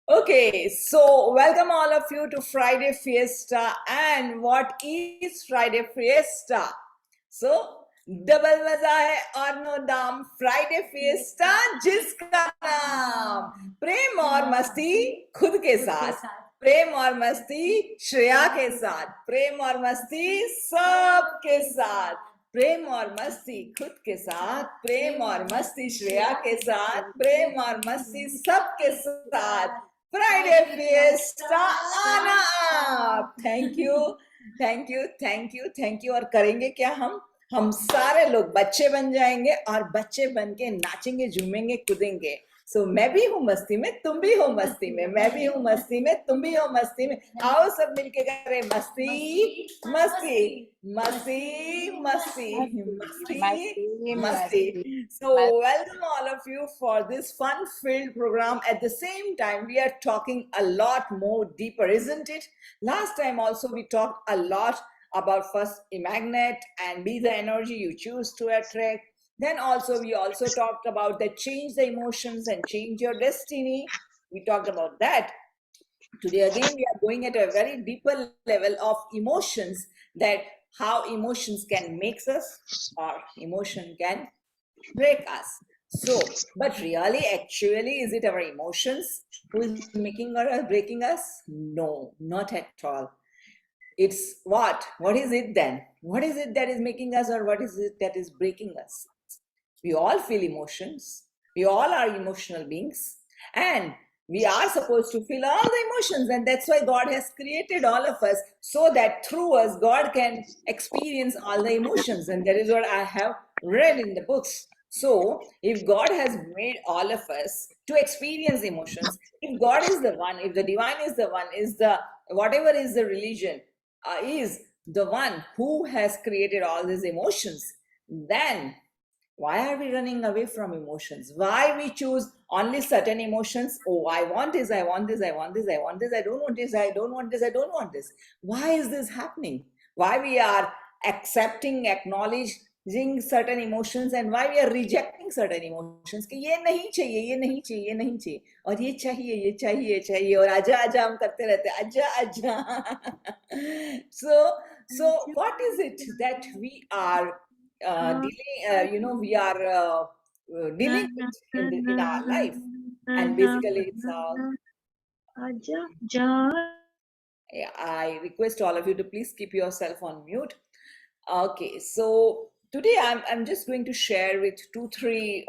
Okay, so welcome all of you to Friday Fiesta. And what is Friday Fiesta? So, double मजा है और no दाम Friday fiesta जिसका नाम प्रेम और मस्ती खुद के साथ, प्रेम और मस्ती श्रेया के साथ, प्रेम और मस्ती सबके साथ, प्रेम और मस्ती खुद के साथ, प्रेम और मस्ती श्रेया के साथ, प्रेम और मस्ती सबके साथ, फ्राइडे फिएस्टा आना आप। Thank you, thank you, thank you, thank you. और करेंगे क्या हम सारे लोग बच्चे बन जाएंगे और बच्चे बन के नाचेंगे, झूमेंगे, कूदेंगे। सो मैं भी हूँ मस्ती में, तुम भी हो मस्ती में, मैं भी हूँ मस्ती में, तुम भी हो मस्ती में। आओ सब मिलके करें मस्ती मस्ती मस्ती मस्ती मस्ती मस्ती। So welcome all of you for this fun-filled program. At the same time, we are talking a lot more deeper, isn't it? Last time also we talked a lot about first a magnet and be the energy you choose to attract. Then also we also talked about that change the emotions and change your destiny. We talked about that. Today again we are going at a very deeper level of emotions, that how emotions can make us or emotion can break us. So, but really, actually, is it our emotions who is making or breaking us? No, not at all. It's what? What is it then? What is it that is making us, or what is it that is breaking us? We all feel emotions. We all are emotional beings. And we are supposed to feel all the emotions. And that's why God has created all of us, so that through us, God can experience all the emotions. And that is what I have read in the books. So, if God has made all of us to experience emotions, if God is the one, if the divine is the one, is the whatever is the religion, is the one who has created all these emotions, then why are we running away from emotions? Why we choose only certain emotions? Oh, I want this, I want this, I want this, I want this, I don't want this, I don't want this, I don't want this. Why is this happening? Why we are accepting, acknowledging certain emotions, and why we are rejecting certain emotions? कि ये नहीं चाहिए, ये नहीं चाहिए, ये नहीं चाहिए, और ये चाहिए, ये चाहिए, ये चाहिए, और आजा आजा हम करते रहते हैं, आजा आजा. So what is it that we are we are dealing with in our life? And basically, it's all. I request all of you to please keep yourself on mute. Okay, so today I'm just going to share with two, three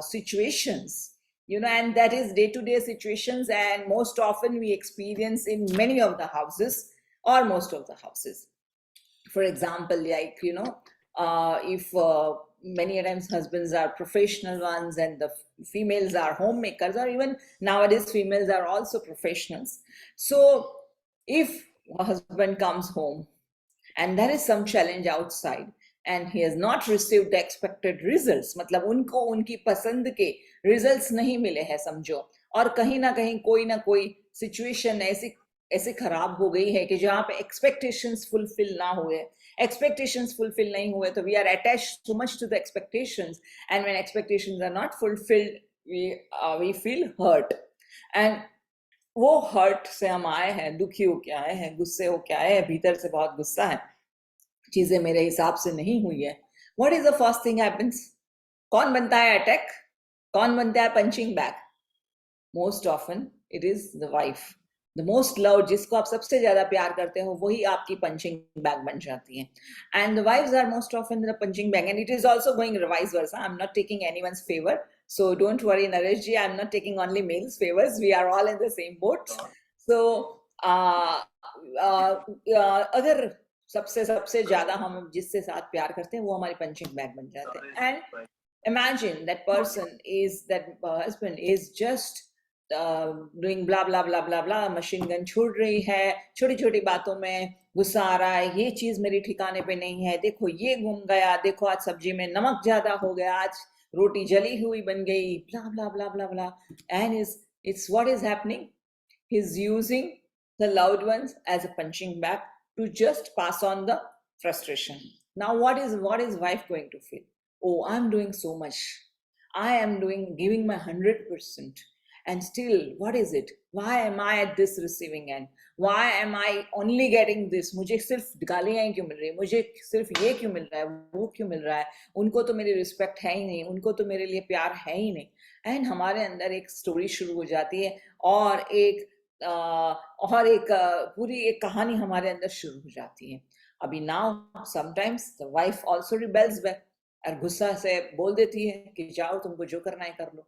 situations, and that is day-to-day situations, and most often we experience in many of the houses or most of the houses. For example, like, if many times husbands are professional ones and the females are homemakers, or even nowadays females are also professionals. So if a husband comes home and there is some challenge outside and he has not received the expected results, मतलब उनको उनकी पसंद के results नहीं मिले हैं समझो, और कहीं ना कोई situation ऐसे खराब हो गई है कि जहाँ पे expectations fulfill ना हुए, expectations fulfill नहीं हुए, तो we are attached so much to the expectations, and when expectations are not fulfilled, we feel hurt. And वो हर्ट से हम आए हैं, दुखी होके आए हैं, गुस्से होके आए हैं, भीतर से बहुत गुस्सा है, चीजें मेरे हिसाब से नहीं हुई है. What is the first thing happens? कौन बनता है अटैक? कौन बनता है punching bag? Most often it is the wife. The most love, जिसको आप सबसे ज्यादा प्यार करते हो, वही आपकी पंचिंग बैग बन जाती है. And the wifes are most often the punching bag, and it is also going vice versa. I am not taking anyone's favour, so don't worry, Naresh ji, I'm not taking only males favors. We are all in the same boat. So अगर सबसे ज्यादा हम जिससे साथ प्यार करते हैं वो हमारी पंचिंग बैग बन जाते हैं. And imagine that person is, that husband is just doing blah blah blah blah blah, machine gun छूट रही है, छोटी छोटी बातों में गुस्सा आ रहा है, ये चीज मेरी ठिकाने पे नहीं है, देखो ये गुम गया, देखो आज सब्जी में नमक ज्यादा हो गया, आज रोटी जली हुई बन गई, blah blah blah blah blah. And it's what is happening? He's using the loved ones as a punching bag to just pass on the frustration. Now what is wife going to feel? Oh, I'm doing so much, I am giving my 100%, and still, what is it? Why am I at this receiving end? Why am I only getting this? मुझे सिर्फ गालियां क्यों मिल रही है? मुझे सिर्फ ये क्यों मिल रहा है? वो क्यों मिल रहा है? उनको तो मेरी रिस्पेक्ट है ही नहीं, उनको तो मेरे लिए प्यार है ही नहीं. एंड हमारे अंदर एक स्टोरी शुरू हो जाती है, और एक पूरी एक कहानी हमारे अंदर शुरू हो जाती है. अभी now sometimes the wife also rebels back, और गुस्सा से बोल देती है कि जाओ, तुमको जो करना है कर लो,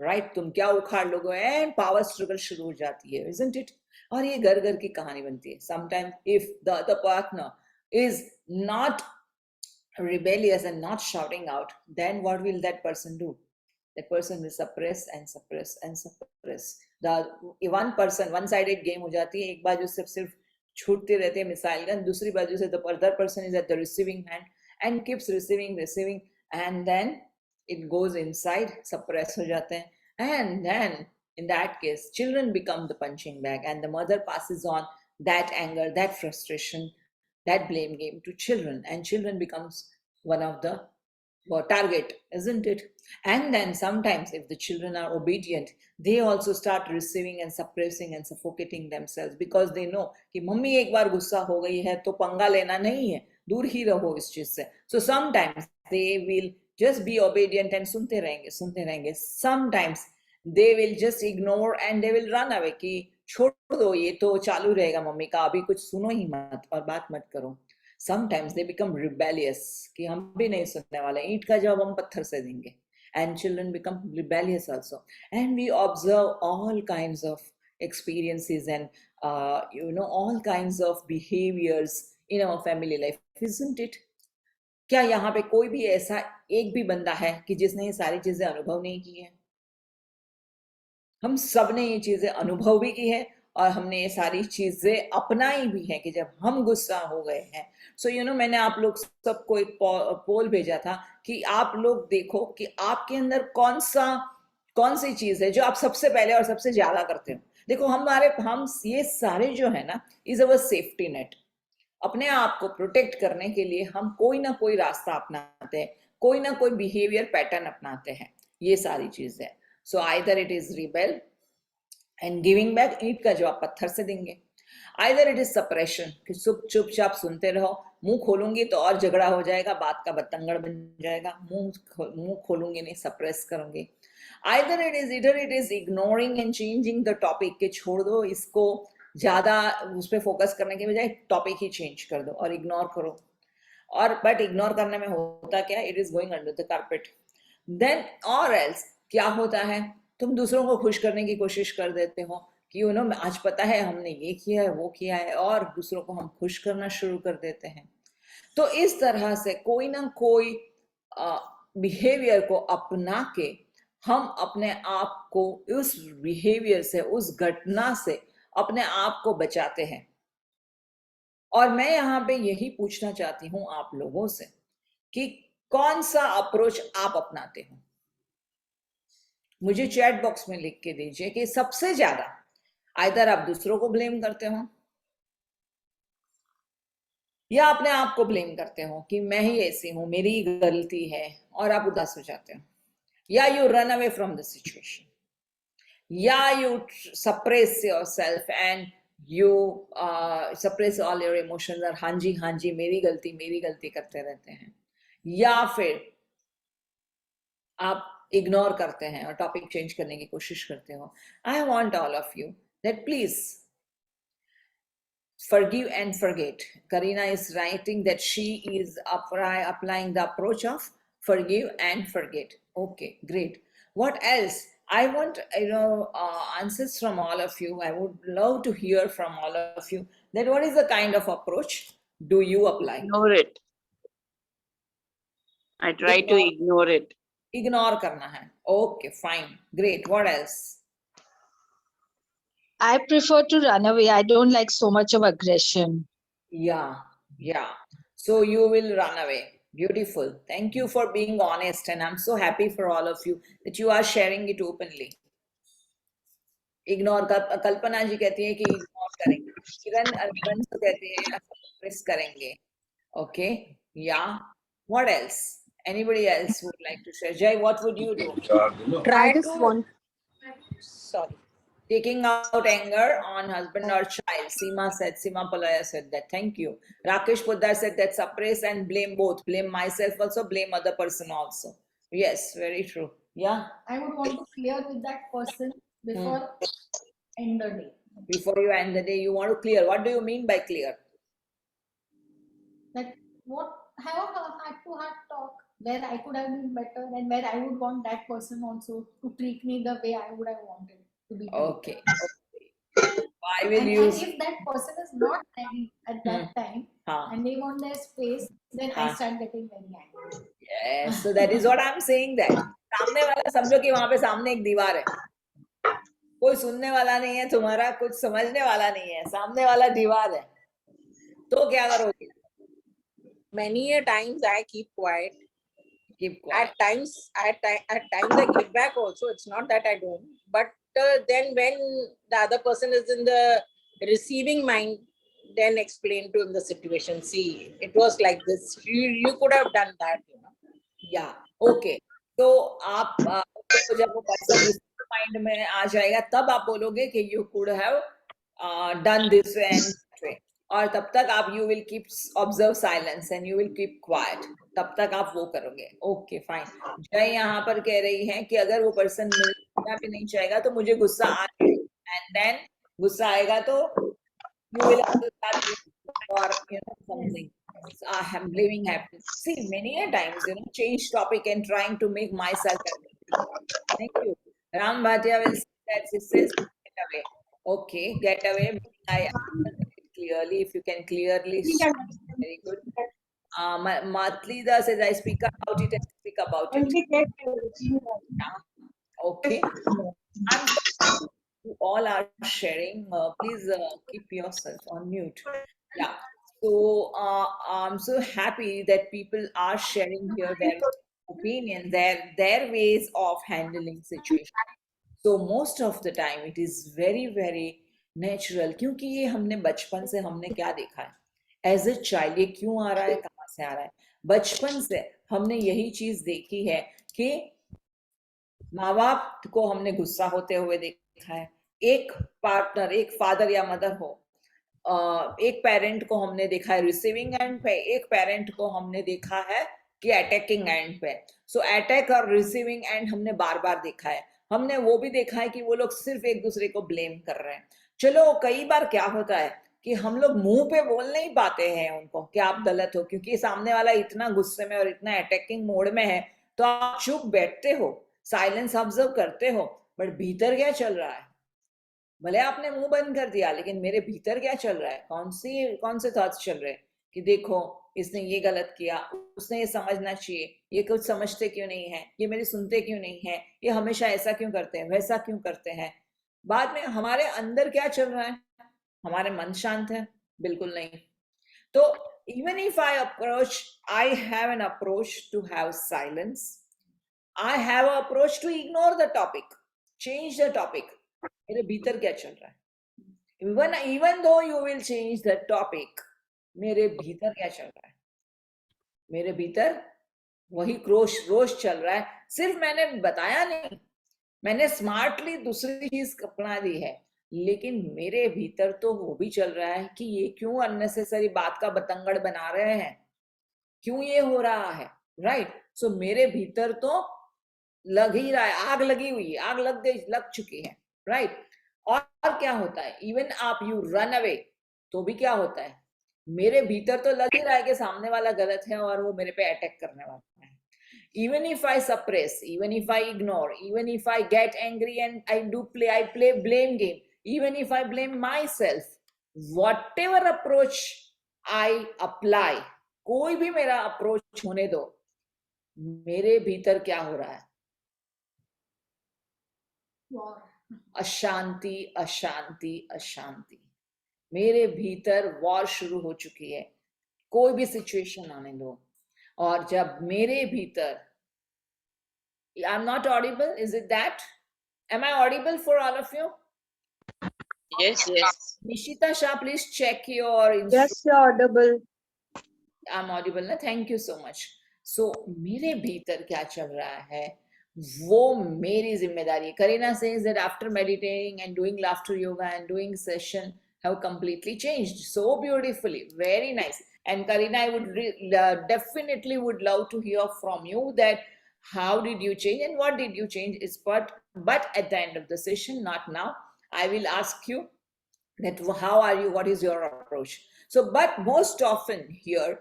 राइट, तुम क्या उखाड़ लोगे, एंड पावर स्ट्रगल शुरू हो जाती है, इजंट इट? और ये घर घर की कहानी बनती है. Sometimes if the other partner is not rebellious and not shouting out, then what will that person do? That person will suppress and suppress and suppress. The one person, one sided game हो जाती है. एक बाजू से सिर्फ छूटते रहते हैं मिसाइल गन, दूसरी बाजू से the other person is at the receiving hand and keeps receiving, and then it goes inside, suppress हो जाते हैं. And then in that case, children become the punching bag, and the mother passes on that anger, that frustration, that blame game to children, and children becomes one of the target, isn't it? And then sometimes if the children are obedient, they also start receiving and suppressing and suffocating themselves, because they know कि mummy एक बार गुस्सा हो गई है तो पंगा लेना नहीं है, दूर ही रहो इस चीज से. So sometimes they will just be obedient and सुनते रहेंगे. Sometimes they will just ignore and they will run away कि छोड़ दो, ये तो चालू रहेगा मम्मी का, अभी कुछ सुनो ही मत और बात मत करो. Sometimes they become rebellious कि हम भी नहीं सुनने वाले, ईंट का जवाब हम पत्थर से देंगे. And children become rebellious also. And we observe all kinds of experiences and all kinds of behaviors in our family life, isn't it? क्या यहाँ पे कोई भी ऐसा एक भी बंदा है कि जिसने ये सारी चीजें अनुभव नहीं की है? हम सब ने ये चीजें अनुभव भी की है, और हमने ये सारी चीजें अपनाई भी है कि जब हम गुस्सा हो गए हैं. सो मैंने आप लोग सबको एक पोल भेजा था कि आप लोग देखो कि आपके अंदर कौन सी चीज है जो आप सबसे पहले और सबसे ज्यादा करते हो. देखो, हम ये सारे जो है ना, इज अवर सेफ्टी नेट. अपने आप को प्रोटेक्ट करने के लिए हम कोई ना कोई रास्ता अपनाते हैं, कोई ना कोई बिहेवियर पैटर्न अपनाते हैं. ये सारी चीज है. So either it is rebel and giving back, ईंट का जवाब पत्थर से देंगे. आइदर इट इज सप्रेशन कि चुपचाप सुनते रहो, मुंह खोलूंगी तो और झगड़ा हो जाएगा, बात का बतंगड़ बन जाएगा, मुंह खोलूंगी नहीं, सप्रेस करूंगी. Either it is ignoring and changing the topic कि छोड़ दो इसको, ज्यादा उस पर फोकस करने के बजाय टॉपिक ही चेंज कर दो और इग्नोर करो. और बट इग्नोर करने में होता क्या, it is going under the carpet. Then or else क्या होता है, तुम दूसरों को खुश करने की कोशिश कर देते हो कि आज पता है हमने ये किया है, वो किया है, और दूसरों को हम खुश करना शुरू कर देते हैं. तो इस तरह से कोई ना कोई बिहेवियर को अपना के हम अपने आप को उस बिहेवियर से, उस घटना से अपने आप को बचाते हैं. और मैं यहाँ पे यही पूछना चाहती हूँ आप लोगों से कि कौन सा अप्रोच आप अपनाते हो. मुझे चैट बॉक्स में लिख के दीजिए कि सबसे ज्यादा आइदर आप दूसरों को ब्लेम करते हो, या अपने आप को ब्लेम करते हो कि मैं ही ऐसी हूं, मेरी गलती है, और आप उदास हो जाते हो, या you run away from the situation, या you suppress yourself and you suppress all your emotions और हाँ जी मेरी गलती करते रहते हैं, या फिर आप इग्नोर करते हैं और टॉपिक चेंज करने की कोशिश करते हो. I want all of you that please forgive and forget. Karina is writing that she is applying the approach of forgive and forget. Okay, great. What else? I want answers from all of you. I would love to hear from all of you that what is the kind of approach do you apply? Ignore it. I try to ignore it. Ignore करना है. Okay, fine, great. What else? I prefer to run away. I don't like so much of aggression. Yeah. So you will run away. Beautiful. Thank you for being honest, and I'm so happy for all of you that you are sharing it openly. Ignore का कल्पना जी कहती है कि ignore करेंगे. किरण कहती है suppress करेंगे. Okay. Yeah. What else? Anybody else would like to share? Jay, what would you do? Try I just to want sorry. Taking out anger on husband or child. Seema Palaya said that. Thank you. Rakesh Poddar said that suppress and blame both. Blame myself also, blame other person also. Yes, very true. Yeah. I would want to clear with that person before end the day. Before you end the day, you want to clear. What do you mean by clear? That what have a heart-to-heart talk where I could have been better and where I would want that person also to treat me the way I would have wanted to be treated. Okay. I will And use. if that person is not ready at that time Haan. and they want their space, then I हाँ. start getting very angry. Yes, so that is what I'm saying that. सामने वाला समझो कि वहां पे सामने एक दीवार है, कोई सुनने वाला नहीं है तुम्हारा, कुछ समझने वाला नहीं है, सामने वाला दीवार है, तो क्या करोगे? Many a times I keep quiet. Keep quiet. At times I give back also. It's not that I don't. But then when the other person is in the receiving mind, then explain to him the situation. See, it was like this. You could have done that, you know. Yeah, okay. तो आप तो जब वो person mind में आ जाएगा तब आप बोलोगे कि you could have done this way and that way. और तब तक आप you will keep observe silence and you will keep quiet. तब तक आप वो करोगे. Okay, fine. जय यहाँ पर कह रही है कि अगर वो पर्सन मिलना भी नहीं चाहेगा तो मुझे गुस्सा आएगा. And then गुस्सा आएगा तो you will also start or you know something. Blaming happens. See, many a times, you know, change topic and trying to make myself happy. Thank you. Ram Bhatia will say that she says, get away. Okay, get away. I understand it clearly. If you can clearly, very good. Matlida says, I speak about it and speak about it. Okay. You all are sharing. Please keep yourself on mute. Yeah. So I'm so happy that people are sharing here their opinion, their ways of handling situation. So most of the time it is very natural क्योंकि ये हमने बचपन से हमने क्या देखा है as a child ये क्यों आ रहा है कहाँ से आ रहा है बचपन से हमने यही चीज देखी है कि माँ बाप को हमने गुस्सा होते हुए देखा है एक पार्टनर एक फादर या मदर हो एक पेरेंट को हमने देखा है रिसीविंग एंड पे एक पेरेंट को हमने देखा है कि अटैकिंग एंड पे सो अटैक और रिसीविंग एंड हमने बार बार देखा है हमने वो भी देखा है कि वो लोग सिर्फ एक दूसरे को ब्लेम कर रहे हैं चलो कई बार क्या होता है कि हम लोग मुंह पे बोल नहीं पाते हैं उनको कि आप गलत हो क्योंकि सामने वाला इतना गुस्से में और इतना अटैकिंग मोड में है तो आप चुप बैठते हो साइलेंस ऑब्जर्व करते हो बट भीतर क्या चल रहा है भले आपने मुंह बंद कर दिया लेकिन मेरे भीतर क्या चल रहा है कौन से थॉट्स चल रहे हैं कि देखो इसने ये गलत किया उसने ये समझना चाहिए ये कुछ समझते क्यों नहीं है ये मेरी सुनते क्यों नहीं है ये हमेशा ऐसा क्यों करते हैं वैसा क्यों करते हैं बाद में हमारे अंदर क्या चल रहा है हमारे मन शांत है बिल्कुल नहीं तो even if I have an approach to have silence I have an approach to ignore the topic change the topic मेरे भीतर क्या चल रहा है even though you will change the topic मेरे भीतर क्या चल रहा है मेरे भीतर वही रोष चल रहा है सिर्फ मैंने बताया नहीं मैंने स्मार्टली दूसरी चीज अपना दी है लेकिन मेरे भीतर तो वो भी चल रहा है कि ये क्यों अननेसेसरी बात का बतंगड़ बना रहे हैं क्यों ये हो रहा है राइट सो मेरे भीतर तो लग ही रहा है आग लगी हुई है आग लग चुकी है राइट और क्या होता है इवन आप यू रन अवे तो भी क्या होता है मेरे भीतर तो लग ही रहा है कि सामने वाला गलत है और वो मेरे पे अटैक करने वाला है even if I suppress even if I ignore even if I get angry and I play blame game even if I blame myself whatever approach I apply कोई भी मेरा अप्रोच होने दो मेरे भीतर क्या हो रहा है अशांति अशांति अशांति मेरे भीतर वॉर शुरू हो चुकी है कोई भी सिचुएशन आने दो और जब मेरे भीतर I'm not audible is it that am I audible for all of you Yes. Nishita Shah please check your Yes, you're audible. I'm audible na? Thank you so much सो मेरे भीतर क्या चल रहा है वो मेरी जिम्मेदारी है. Karina says that after meditating and doing laughter yoga and doing session have completely changed so beautifully. Very nice. And Karina, I would definitely would love to hear from you that how did you change and what did you change is but at the end of the session, not now. I will ask you that how are you, what is your approach. So but most often here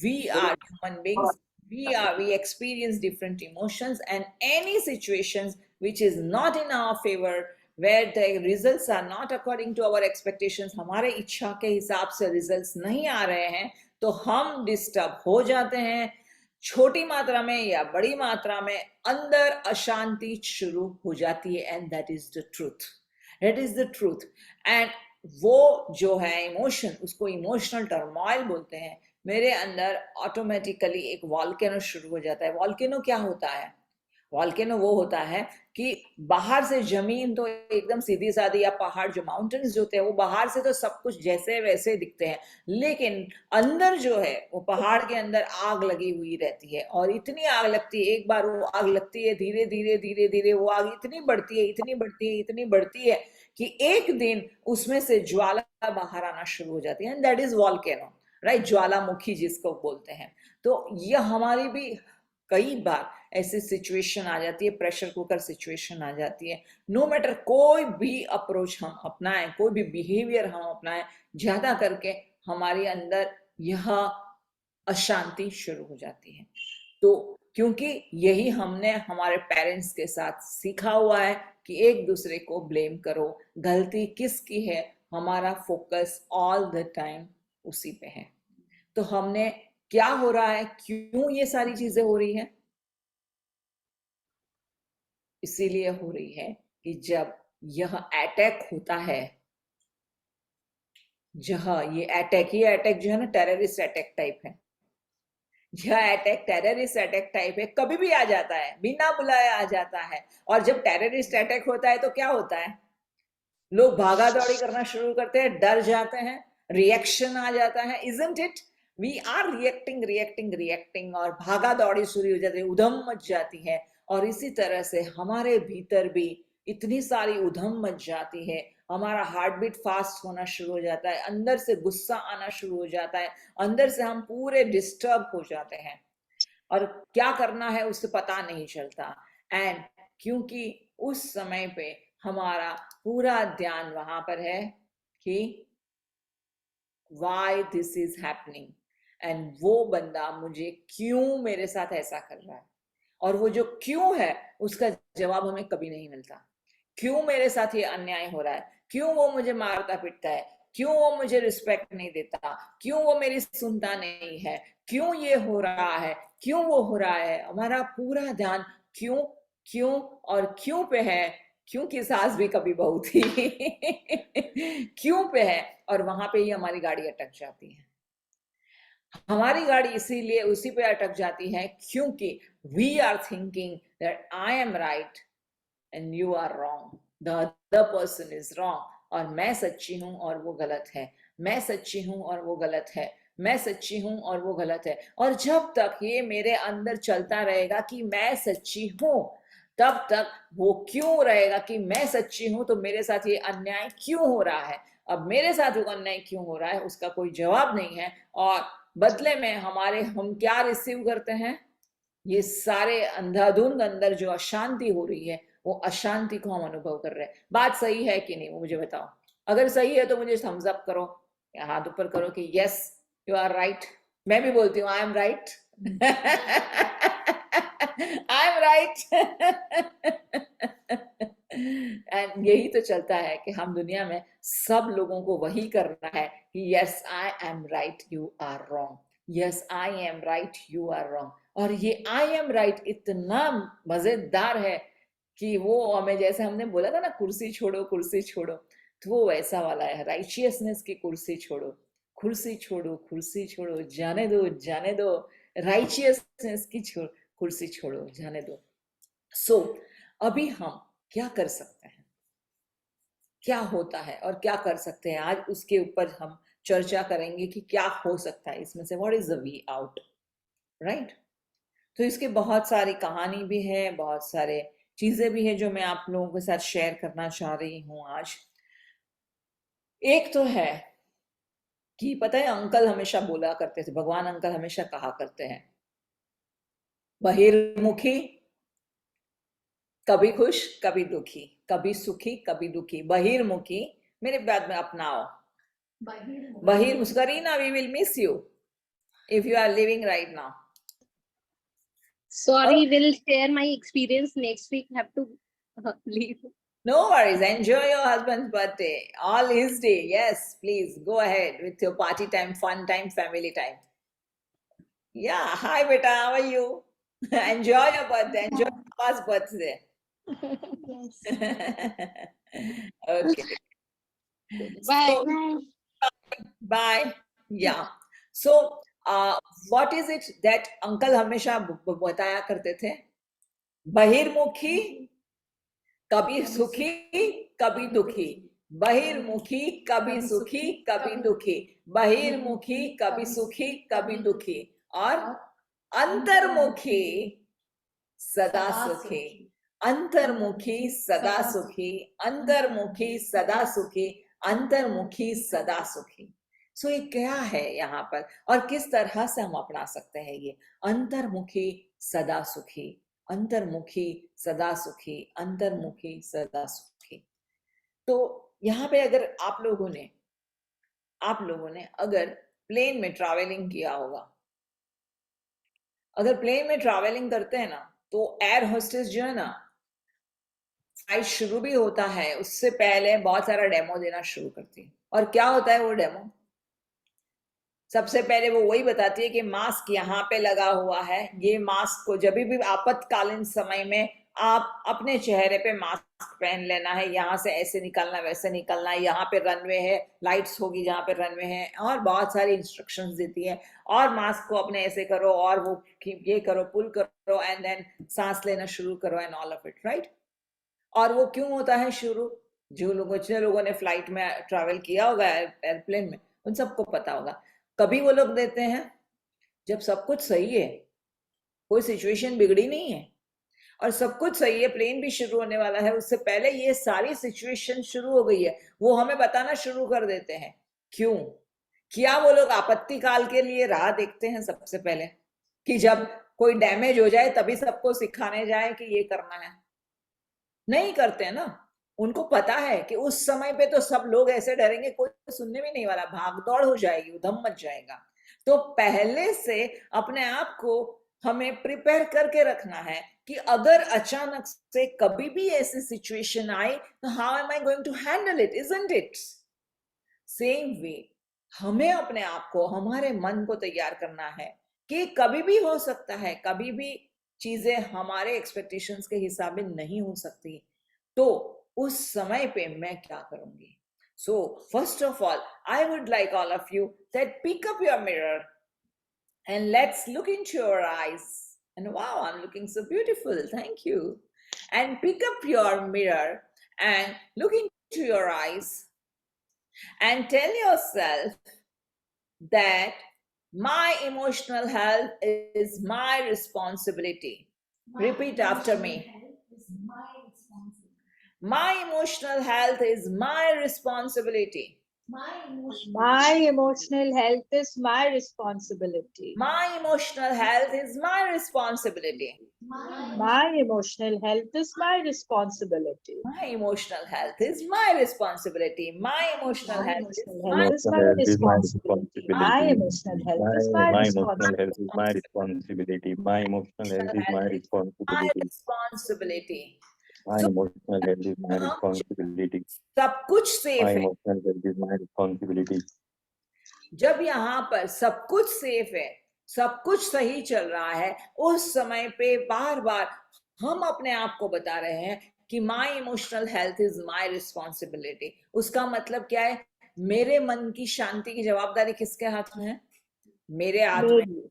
we are human beings, we experience different emotions, and any situations which is not in our favor, where the results are not according to our expectations, हमारे इच्छा के हिसाब से results नहीं आ रहे हैं, तो हम डिस्टर्ब हो जाते हैं. छोटी मात्रा में या बड़ी मात्रा में अंदर अशांति शुरू हो जाती है. And that is the truth, that is the truth. And वो जो है इमोशन, उसको इमोशनल टर्मोइल बोलते हैं. मेरे अंदर ऑटोमेटिकली एक वॉल्केनो शुरू हो जाता है. वॉल्केनो क्या होता है? वॉल्केनो वो होता है कि बाहर से जमीन तो एकदम सीधी सादी, या पहाड़ जो माउंटेन्स जो होते हैं वो बाहर से तो सब कुछ जैसे वैसे दिखते हैं, लेकिन अंदर जो है वो पहाड़ के अंदर आग लगी हुई रहती है. और इतनी आग लगती है, एक बार वो आग लगती है, धीरे धीरे धीरे धीरे वो आग इतनी बढ़ती है, इतनी बढ़ती है, इतनी बढ़ती है कि एक दिन उसमें से ज्वाला बाहर आना शुरू हो जाती है. And that is volcano, right? ज्वालामुखी जिसको बोलते हैं. तो ये हमारी भी कई बार ऐसी सिचुएशन आ जाती है, प्रेशर कुकर सिचुएशन आ जाती है. नो मैटर कोई भी अप्रोच हम अपनाएं, कोई भी बिहेवियर हम अपनाएं, ज्यादा करके हमारे अंदर यह अशांति शुरू हो जाती है. तो क्योंकि यही हमने हमारे पेरेंट्स के साथ सीखा हुआ है कि एक दूसरे को ब्लेम करो, गलती किसकी है, हमारा फोकस ऑल द टाइम उसी पे है. तो हमने क्या हो रहा है, क्यों ये सारी चीजें हो रही है? इसीलिए हो रही है कि जब यह अटैक होता है, जहां ये अटैक जो है ना, टेररिस्ट अटैक टाइप है. यह अटैक टेररिस्ट अटैक टाइप है, कभी भी आ जाता है, बिना बुलाए आ जाता है. और जब टेररिस्ट अटैक होता है तो क्या होता है? लोग भागा दौड़ी करना शुरू करते हैं, डर जाते हैं, रिएक्शन आ जाता है. Isn't it? We are reacting reacting reacting, और भागा दौड़ी शुरू हो जाती है, उधम मच जाती है. और इसी तरह से हमारे भीतर भी इतनी सारी उधम मच जाती है, हमारा हार्ट बीट फास्ट होना शुरू हो जाता है, अंदर से गुस्सा आना शुरू हो जाता है, अंदर से हम पूरे डिस्टर्ब हो जाते हैं, और क्या करना है उससे पता नहीं चलता. एंड क्योंकि उस समय पे हमारा पूरा ध्यान वहां पर है कि why this is happening, and वो बंदा मुझे क्यों मेरे साथ ऐसा कर रहा है. और वो जो क्यों है उसका जवाब हमें कभी नहीं मिलता. क्यों मेरे साथ ये अन्याय हो रहा है, क्यों वो मुझे मारता पीटता है, क्यों वो मुझे रिस्पेक्ट नहीं देता, क्यों वो मेरी सुनता नहीं है, क्यों ये हो रहा है, क्यों वो हो रहा है. हमारा पूरा ध्यान क्यों क्यों और क्यों पे है. क्यों की सास भी कभी बहू थी. क्यों पे है, और वहां पे ही हमारी गाड़ी अटक जाती है. हमारी गाड़ी इसीलिए उसी पे अटक जाती है क्योंकि we are thinking that I am right and you are wrong, the other person is wrong, और मैं सच्ची हूं और वो गलत है, मैं सच्ची हूं और वो गलत है, मैं सच्ची हूं और वो गलत है. और जब तक ये मेरे अंदर चलता रहेगा कि मैं सच्ची हूं, तब तक वो क्यों रहेगा कि मैं सच्ची हूं, तो मेरे साथ ये अन्याय क्यों हो रहा है. अब मेरे साथ वो अन्याय क्यों हो रहा है उसका कोई जवाब नहीं है, और बदले में हम क्या रिसीव करते हैं? ये सारे अंधाधुंध अंदर जो अशांति हो रही है, वो अशांति को हम अनुभव कर रहे हैं. बात सही है कि नहीं वो मुझे बताओ. अगर सही है तो मुझे थम्स अप करो या हाथ ऊपर करो कि यस यू आर राइट. मैं भी बोलती हूँ आई am right. I am right. And यही तो चलता है कि हम दुनिया में सब लोगों को वही करना है कि yes I am right you are wrong, yes I am right you are wrong. और ये आई एम राइट इतना मजेदार है कि वो हमें, जैसे हमने बोला था ना कुर्सी छोड़ो कुर्सी छोड़ो, तो वो वैसा वाला है. राइचियसनेस की कुर्सी छोड़ो, कुर्सी छोड़ो, कुर्सी छोड़ो, जाने दो. राइचियसनेस की कुर्सी छोड़ो, जाने दो. सो अभी हम क्या कर सकते हैं, क्या होता है और क्या कर सकते हैं, आज उसके ऊपर हम चर्चा करेंगे कि क्या हो सकता है इसमें से. What is the way out, right? तो इसकी बहुत सारी कहानी भी है, बहुत सारे चीजें भी है जो मैं आप लोगों के साथ शेयर करना चाह रही हूँ आज। एक तो है कि पता है, अंकल हमेशा बोला करते थे, भगवान अंकल हमेशा कहा करते हैं, बहिर्मुखी कभी खुश कभी दुखी, कभी सुखी कभी दुखी, बहिर्मुखी मेरे बाद में अपनाओ। बहिर्मुखी, Kareena, we will miss you if you are living right now. Sorry, we'll share my experience next week. Have to leave. No worries, enjoy your husband's birthday, all his day. Yes, please go ahead with your party time, fun time, family time. Yeah, hi beta, how are you? Enjoy your birthday, enjoy Papa's birthday. Yes. Okay, Bye. so bye. Yeah, so what is it that uncle हमेशा बताया करते थे? बहिर्मुखी कभी सुखी कभी दुखी, बहिर्मुखी कभी सुखी कभी दुखी, बहिर्मुखी कभी सुखी कभी दुखी, और अंतर्मुखी सदा सुखी, अंतर्मुखी सदा सुखी, अंतर्मुखी सदा सुखी, अंतर्मुखी सदा सुखी। सो ये क्या है यहाँ पर और किस तरह से हम अपना सकते हैं ये अंतर्मुखी सदा सुखी, अंतर्मुखी सदा सुखी, अंतर्मुखी सदा सुखी। तो यहाँ पे अगर आप लोगों ने अगर प्लेन में ट्रैवलिंग किया होगा, अगर प्लेन में ट्रैवलिंग करते हैं ना, तो एयर होस्टेस जो है ना, फ्लाइट शुरू भी होता है उससे पहले बहुत सारा डेमो देना शुरू करती है। और क्या होता है वो डेमो? सबसे पहले वो वही बताती है कि मास्क यहाँ पे लगा हुआ है, ये मास्क को जब भी आपातकालीन समय में आप अपने चेहरे पे मास्क पहन लेना है, यहाँ से ऐसे निकलना वैसे निकलना है, यहाँ पे रनवे है, लाइट्स होगी जहाँ पे रनवे है, और बहुत सारी इंस्ट्रक्शंस देती है। और मास्क को अपने ऐसे करो और वो ये करो, पुल करो, एंड देन सांस लेना शुरू करो, and all of it, right. और वो क्यों होता है शुरू? जितने लोगों ने फ्लाइट में ट्रैवल किया होगा एयरप्लेन में, उन सबको पता होगा। कभी वो लोग देते हैं जब सब कुछ सही है, कोई सिचुएशन बिगड़ी नहीं है और सब कुछ सही है, प्लेन भी शुरू होने वाला है, उससे पहले ये सारी सिचुएशन शुरू हो गई है, वो हमें बताना शुरू कर देते हैं। क्यों? क्या वो लोग आपत्ति काल के लिए राह देखते हैं सबसे पहले, कि जब कोई डैमेज हो जाए तभी सबको सिखाने जाए कि ये करना है? नहीं करते हैं ना। उनको पता है कि उस समय पे तो सब लोग ऐसे डरेंगे, कोई सुनने भी नहीं वाला, भागदौड़ हो जाएगी, उधम मच जाएगा। तो पहले से अपने आप को हमें प्रिपेयर करके रखना है कि अगर अचानक से कभी भी ऐसी सिचुएशन आए तो how am I going to handle it, isn't it? Same way हमें अपने आप को, हमारे मन को तैयार करना है कि कभी भी हो सकता है, कभी भी चीजें हमारे एक्सपेक्टेशंस के हिसाब में नहीं हो सकती, तो उस समय पे मैं क्या करूंगी? So first of all, I would like all of you that pick up your mirror and let's look into your eyes. And wow, I'm looking so beautiful, thank you. And pick up your mirror and look into your eyes and tell yourself that my emotional health is my responsibility. Repeat after me. My emotional health is my responsibility. My emotional health is my responsibility. My emotional health is my responsibility. My emotional health is my responsibility. My emotional health is my responsibility. My emotional My health is emotional my health is my responsibility. My emotional health is my My emotional health responsibility. is my responsibility. My emotional health is my my responsibility. responsibility. My So emotional health is my हम responsibility. सब कुछ safe My है। emotional health is my responsibility. जब यहाँ पर सब कुछ safe है, सब कुछ सही चल रहा है, उस समय पे बार बार हम अपने आप को बता रहे हैं कि my emotional health is my responsibility. उसका मतलब क्या है? मेरे मन की शांति की जवाबदारी किसके हाथ में है? मेरे हाथ में। मेरी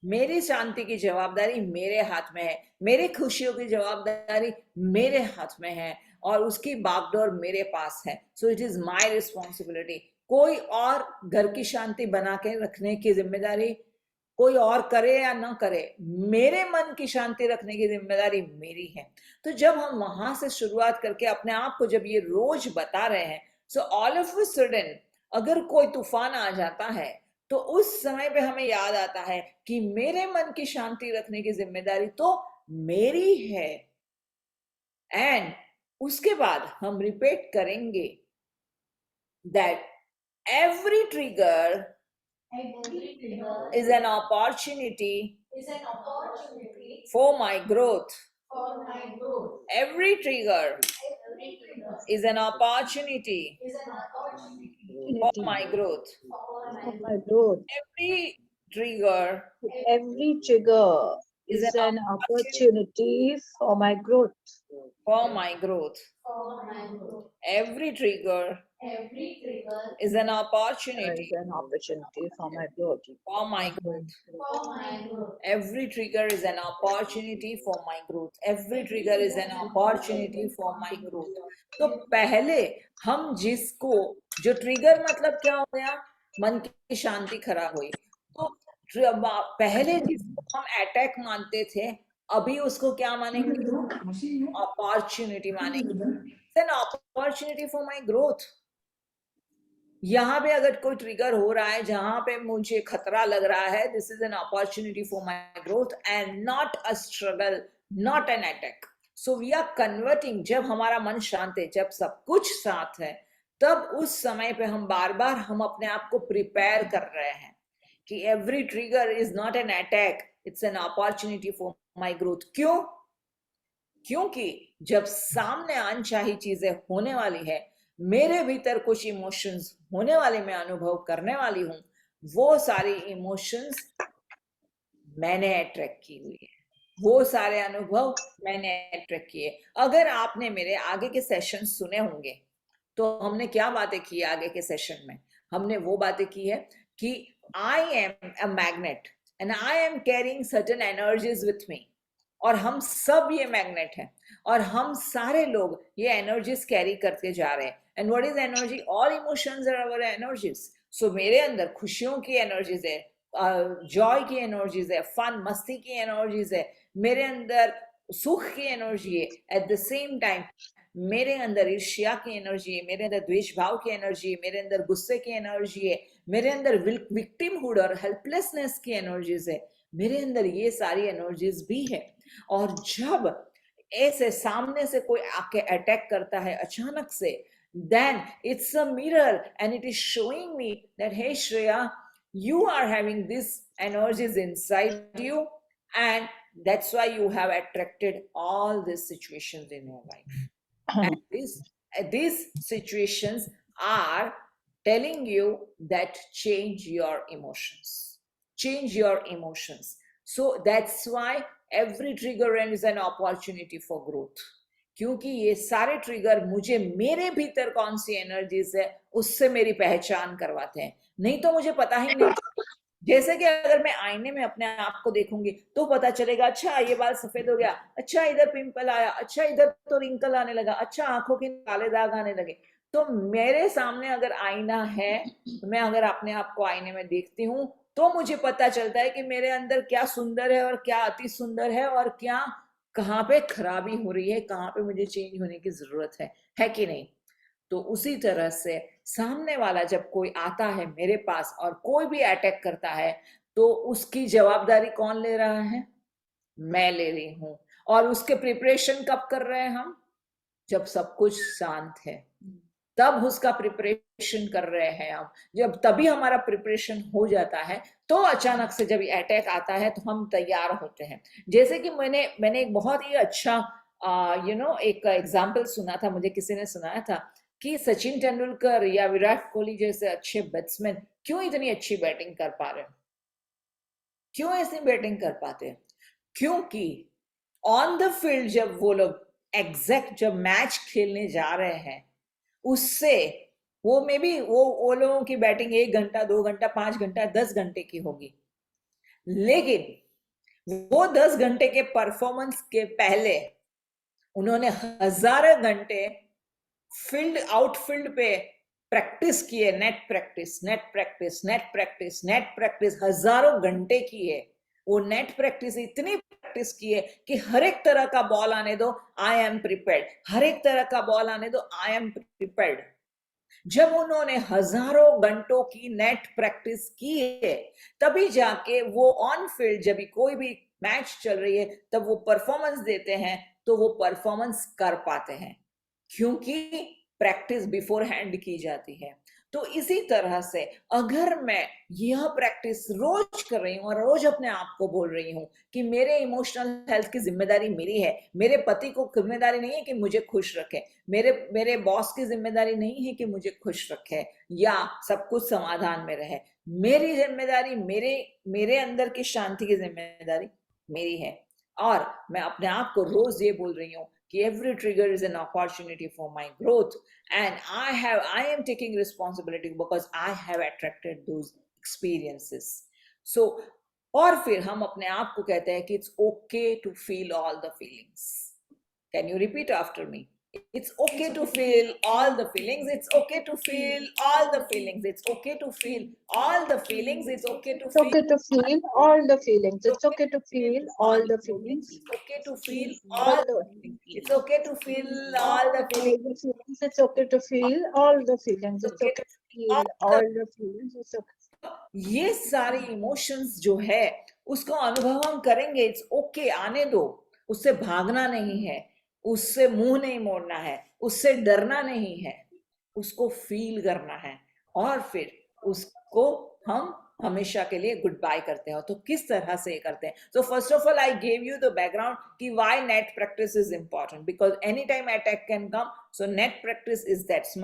मेरी शांति की जवाबदारी मेरे हाथ में है, मेरे खुशियों की जवाबदारी मेरे हाथ में है, और उसकी बागडोर मेरे पास है। So it is my responsibility. कोई और घर की शांति बना के रखने की जिम्मेदारी कोई और करे या ना करे, मेरे मन की शांति रखने की जिम्मेदारी मेरी है। तो जब हम वहां से शुरुआत करके अपने आप को जब ये रोज बता रहे हैं, so all of a sudden अगर कोई तूफान आ जाता है तो उस समय पे हमें याद आता है कि मेरे मन की शांति रखने की जिम्मेदारी तो मेरी है। एंड उसके बाद हम रिपीट करेंगे that every trigger Every trigger is an opportunity is an opportunity for my growth. for my growth. Every trigger Every trigger is an opportunity is an opportunity for my growth. for my For my growth. Every trigger Every trigger is is an an opportunity for my growth. for my growth. for my growth. Every trigger Every trigger is an There opportunity is an opportunity for my growth. for my growth. for my growth. Every trigger is an opportunity for my growth. Every trigger is an opportunity for my growth. तो पहले हम जिसको, जो trigger मतलब क्या हो गया, मन की शांति खराब हुई, तो पहले जिसको हम अटैक मानते थे अभी उसको क्या मानेंगे, अपॉर्चुनिटी मानेंगे। It's an opportunity for my growth. यहाँ पे अगर कोई ट्रिगर हो रहा है जहां पे मुझे खतरा लग रहा है, this is an opportunity for my growth and not a struggle, not an attack. So we are converting, जब हमारा मन शांत है, जब सब कुछ साथ है, तब उस समय पे हम बार बार हम अपने आप को प्रिपेयर कर रहे हैं कि every trigger is not an attack, it's an opportunity for my growth. क्यों? क्योंकि जब सामने अनचाही चीजें होने वाली है, मेरे भीतर कुछ इमोशंस होने वाले, मैं अनुभव करने वाली हूं, वो सारे इमोशंस मैंने अट्रैक्ट की हुई है, वो सारे अनुभव मैंने अट्रैक्ट किए। अगर आपने मेरे आगे के सेशन सुने होंगे तो हमने क्या बातें की आगे के सेशन में, हमने वो बातें की है कि I am a magnet and I am carrying certain energies with me, और हम सब ये मैग्नेट हैं और हम सारे लोग ये एनर्जीज कैरी करते जा रहे हैं। And what is energy? All emotions are our energies. So मेरे अंदर खुशियों की एनर्जीज है, जॉय की एनर्जीज है, फन मस्ती की एनर्जीज है, मेरे अंदर सुख की एनर्जी है। एट द सेम टाइम मेरे अंदर ईर्ष्या की एनर्जी है, मेरे अंदर द्वेष भाव की एनर्जी है, मेरे अंदर गुस्से की एनर्जी है, मेरे अंदर विक्टिमहुड और हेल्पलेसनेस की एनर्जीज है, मेरे अंदर ये सारी एनर्जीज भी है। और जब ऐसे सामने से कोई आके अटैक करता है अचानक से, then it's a mirror and it is showing me that hey Shreya, you are having these energies inside you and that's why you have attracted all these situations in your life. And these situations are telling you that change your emotions, change your emotions. So that's why every trigger is an opportunity for growth. क्योंकि ये सारे trigger मुझे मेरे भीतर कौन सी energies है उससे मेरी पहचान करवाते हैं, नहीं तो मुझे पता ही नहीं। जैसे कि अगर मैं आईने में अपने आप को देखूंगी तो पता चलेगा, अच्छा ये बाल सफेद हो गया, अच्छा इधर पिंपल आया, अच्छा इधर तो रिंकल आने लगा, अच्छा आंखों के काले दाग आने लगे। तो मेरे सामने अगर आईना है, मैं अगर अपने आप को आईने में देखती हूँ तो मुझे पता चलता है कि मेरे अंदर क्या सुंदर है और क्या अति सुंदर है, और क्या कहाँ पे खराबी हो रही है, कहाँ पे मुझे चेंज होने की जरूरत है कि नहीं। तो उसी तरह से सामने वाला जब कोई आता है मेरे पास और कोई भी अटैक करता है तो उसकी जवाबदारी कौन ले रहा है? मैं ले रही हूं। और उसके प्रिपरेशन कब कर रहे हैं हम? जब सब कुछ शांत है, तब उसका प्रिपरेशन कर रहे हैं हम। जब तभी हमारा प्रिपरेशन हो जाता है तो अचानक से जब अटैक आता है तो हम तैयार होते हैं। जैसे कि मैंने एक बहुत ही अच्छा एक एग्जाम्पल सुना था, मुझे किसी ने सुनाया था कि सचिन तेंदुलकर या विराट कोहली जैसे अच्छे बैट्समैन क्यों इतनी अच्छी बैटिंग कर पा रहे हैं, क्यों ऐसी बैटिंग कर पाते हैं? क्योंकि ऑन द फील्ड जब वो लोग एग्जैक्ट जब मैच खेलने जा रहे हैं, उससे वो मे बी वो लोगों की बैटिंग 1 घंटा 2 घंटा 5 घंटा 10 घंटे की होगी, लेकिन वो 10 घंटे के परफॉर्मेंस के पहले उन्होंने हजारों घंटे फील्ड आउटफील्ड पे प्रैक्टिस की है, नेट प्रैक्टिस हजारों घंटे की है। वो नेट प्रैक्टिस इतनी प्रैक्टिस की है कि हर एक तरह का बॉल आने दो, आई एम प्रिपेयर्ड, हर एक तरह का बॉल आने दो, आई एम प्रिपेयर्ड। जब उन्होंने हजारों घंटों की नेट प्रैक्टिस की है, तभी जाके वो ऑन फील्ड जब भी कोई भी मैच चल रही है तब वो परफॉर्मेंस देते हैं, तो वो परफॉर्मेंस कर पाते हैं, क्योंकि प्रैक्टिस बिफोर हैंड की जाती है। तो इसी तरह से अगर मैं यह प्रैक्टिस रोज कर रही हूँ और रोज अपने आप को बोल रही हूँ कि मेरे इमोशनल हेल्थ की जिम्मेदारी मेरी है, मेरे पति को जिम्मेदारी नहीं है कि मुझे खुश रखे, मेरे बॉस की जिम्मेदारी नहीं है कि मुझे खुश रखे या सब कुछ समाधान में रहे, मेरी जिम्मेदारी, मेरे अंदर की शांति की जिम्मेदारी मेरी है। और मैं अपने आप को रोज ये बोल रही हूँ कि every trigger is an opportunity for my growth, and I am taking responsibility because I have attracted those experiences. So और फिर हम अपने आप को कहते हैं कि it's okay to feel all the feelings. Can you repeat after me? It's okay to feel all the feelings. It's okay to feel all the feelings. It's okay to feel all the feelings. It's okay to It's okay to feel all the feelings. It's okay to feel all the feelings. It's okay to feel All all the the feelings. It's okay to feel all the feelings. It's okay to feel all the feelings. It's okay to feel all the feelings. It's okay. ये सारे emotions जो है उसको अनुभव हम करेंगे। It's okay, आने दो, उससे भागना नहीं है, उससे मुंह नहीं मोड़ना है, उससे डरना नहीं है, उसको फील करना है और फिर उसको हम हमेशा के लिए गुड बाय करते हैं। तो किस तरह से करते हैं? So first of all, I gave you the background कि why net practice is important, because anytime attack can come, so net practice is that's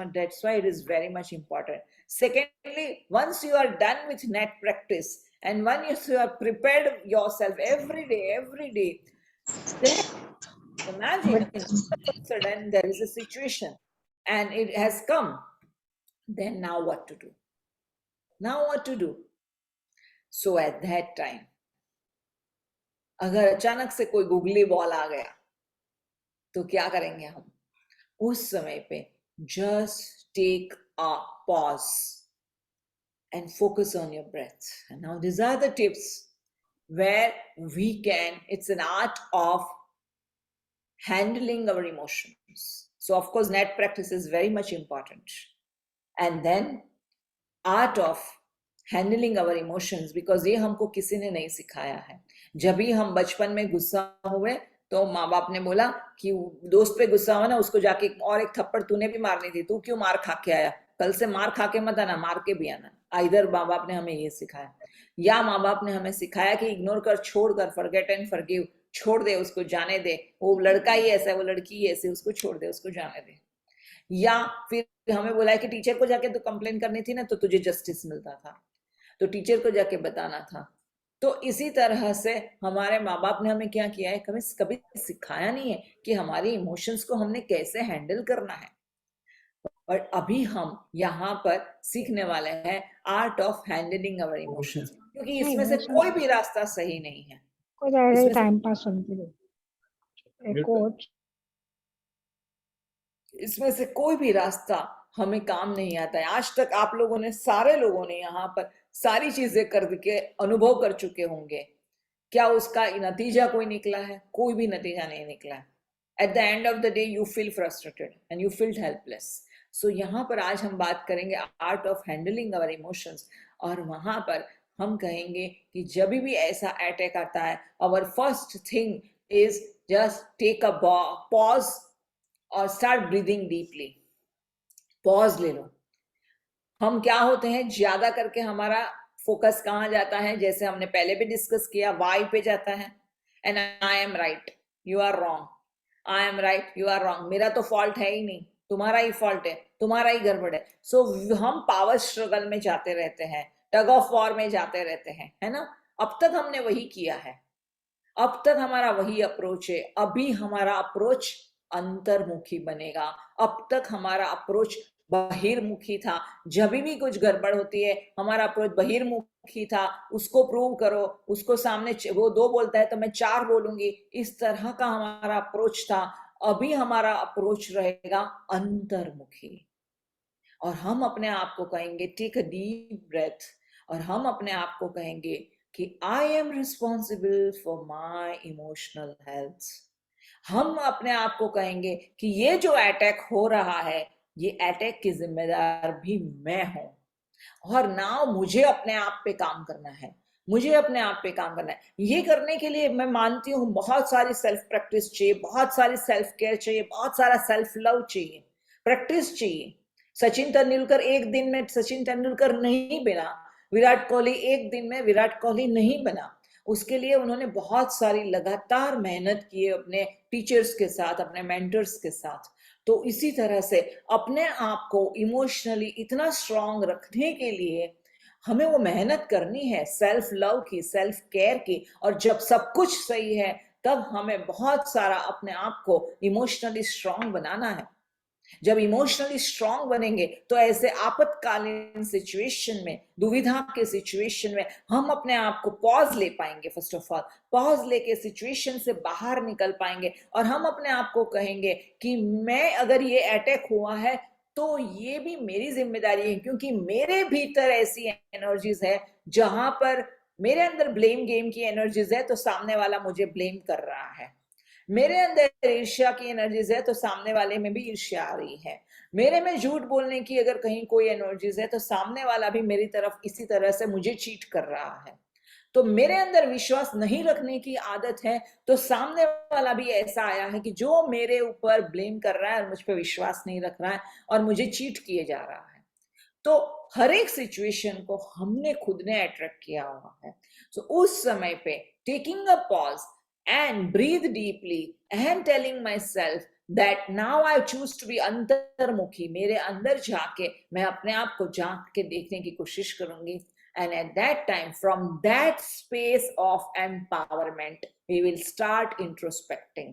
why it is very much important. Secondly, once you are done with net practice and once you are prepared yourself every day, then imagine sudden there is a situation and it has come, then now what to do? Now what to do? So at that time, अगर अचानक से कोई googly ball आ गया तो क्या करेंगे हम? उस समय पे just take a pause and focus on your breath. And now these are the tips where we can, it's an art of handling our emotions. So of course net practice is very much important. And then art of handling our emotions, because ये हमको किसी ने नहीं सिखाया है। जब भी हम बचपन में गुस्सा हुए तो माँ बाप ने बोला कि दोस्त पे गुस्सा हुआ ना, उसको जाके और एक थप्पड़ तूने भी मारनी थी, तू क्यों मार खा के आया, कल से मार खा के मत आना, मार के भी आना। इधर माँ बाप ने हमें ये सिखाया, या माँ बाप ने हमें सिखाया कि इग्नोर कर, छोड़ कर, फॉरगेट एंड फॉरगिव, छोड़ दे उसको, जाने दे, वो लड़का ही ऐसा है, वो लड़की ही ऐसे, उसको छोड़ दे, उसको जाने दे। या फिर हमें बोला है कि टीचर को जाके तो कंप्लेन करनी थी ना, तो तुझे जस्टिस मिलता था, तो टीचर को जाके बताना था। तो इसी तरह से हमारे माँ बाप ने हमें क्या किया है, कभी सिखाया नहीं है कि हमारी इमोशंस को हमने कैसे हैंडल करना है। और अभी हम यहाँ पर सीखने वाले हैं art of handling our emotions, क्योंकि इसमें से कोई भी रास्ता सही नहीं है। इसमें से कोई भी रास्ता हमें काम नहीं आता है। आज तक आप लोगों ने, सारे लोगों ने यहाँ पर सारी चीजें करके अनुभव कर चुके होंगे, क्या उसका नतीजा कोई निकला है? कोई भी नतीजा नहीं निकला है। At the end of the day you feel frustrated and you feel helpless. So यहाँ पर आज हम बात करेंगे art of handling our emotions, और वहां पर हम कहेंगे कि जब भी ऐसा अटैक आता है, our first thing is just take a pause और स्टार्ट ब्रीदिंग डीपली। पॉज ले लो। हम क्या होते हैं, ज्यादा करके हमारा फोकस कहाँ जाता है, जैसे हमने पहले भी डिस्कस किया, वाई पे जाता है, and I am right, you are wrong, I am right, you are wrong, मेरा तो फॉल्ट है ही नहीं, तुम्हारा ही फॉल्ट है, तुम्हारा ही गड़बड़ है। सो हम पावर स्ट्रगल में जाते रहते हैं, टग ऑफ वॉर में जाते रहते हैं, है ना। अब तक हमने वही किया है, अब तक हमारा वही अप्रोच है। अभी हमारा अप्रोच अंतर्मुखी बनेगा। अब तक हमारा अप्रोच बहिर्मुखी था। जब भी कुछ गड़बड़ होती है हमारा अप्रोच बहिर्मुखी था, उसको प्रूव करो, उसको सामने, वो 2 बोलता है तो मैं 4 बोलूंगी, इस तरह का हमारा अप्रोच था। अभी हमारा अप्रोच रहेगा अंतर्मुखी। और हम अपने आप को कहेंगे टेक अ डीप ब्रेथ, और हम अपने आप को कहेंगे कि I am responsible for my emotional health. हम अपने आप को कहेंगे कि ये जो अटैक हो रहा है, ये अटैक की जिम्मेदार भी मैं हूं, और नाउ मुझे अपने आप पे काम करना है, मुझे अपने आप पे काम करना है। ये करने के लिए मैं मानती हूँ बहुत सारी सेल्फ प्रैक्टिस चाहिए, बहुत सारी सेल्फ केयर चाहिए, बहुत सारा सेल्फ लव चाहिए, प्रैक्टिस चाहिए। सचिन तेंदुलकर एक दिन में सचिन तेंदुलकर नहीं बना, विराट कोहली एक दिन में विराट कोहली नहीं बना। उसके लिए उन्होंने बहुत सारी लगातार मेहनत की है अपने टीचर्स के साथ, अपने मेंटर्स के साथ। तो इसी तरह से अपने आप को इमोशनली इतना स्ट्रांग रखने के लिए हमें वो मेहनत करनी है, सेल्फ लव की, सेल्फ केयर की। और जब सब कुछ सही है, तब हमें बहुत सारा अपने आप को इमोशनली स्ट्रांग बनाना है। जब इमोशनली स्ट्रांग बनेंगे तो ऐसे आपातकालीन सिचुएशन में, दुविधा के सिचुएशन में हम अपने आप को पॉज ले पाएंगे। फर्स्ट ऑफ ऑल पॉज लेके सिचुएशन से बाहर निकल पाएंगे, और हम अपने आप को कहेंगे कि मैं, अगर ये अटैक हुआ है तो ये भी मेरी जिम्मेदारी है, क्योंकि मेरे भीतर ऐसी एनर्जीज है जहां पर मेरे अंदर ब्लेम गेम की एनर्जीज है, तो सामने वाला मुझे ब्लेम कर रहा है। मेरे अंदर ईर्ष्या की एनर्जीज है, तो सामने वाले में भी ईर्ष्या आ रही है। मेरे में झूठ बोलने की अगर कहीं कोई एनर्जीज है, तो सामने वाला भी मेरी तरफ इसी तरह से मुझे चीट कर रहा है। तो मेरे अंदर विश्वास नहीं रखने की आदत है, तो सामने वाला भी ऐसा आया है कि जो मेरे ऊपर ब्लेम कर रहा है और मुझ पर विश्वास नहीं रख रहा है और मुझे चीट किए जा रहा है। तो हर एक सिचुएशन को हमने खुद ने अट्रैक्ट किया हुआ है। तो उस समय पे taking a pause and breathe deeply and telling myself that now I choose to be अंतर्मुखी, मेरे अंदर जाके मैं अपने आप को झांक के देखने की कोशिश करूंगी। And at that time, from that space of empowerment, we will start introspecting.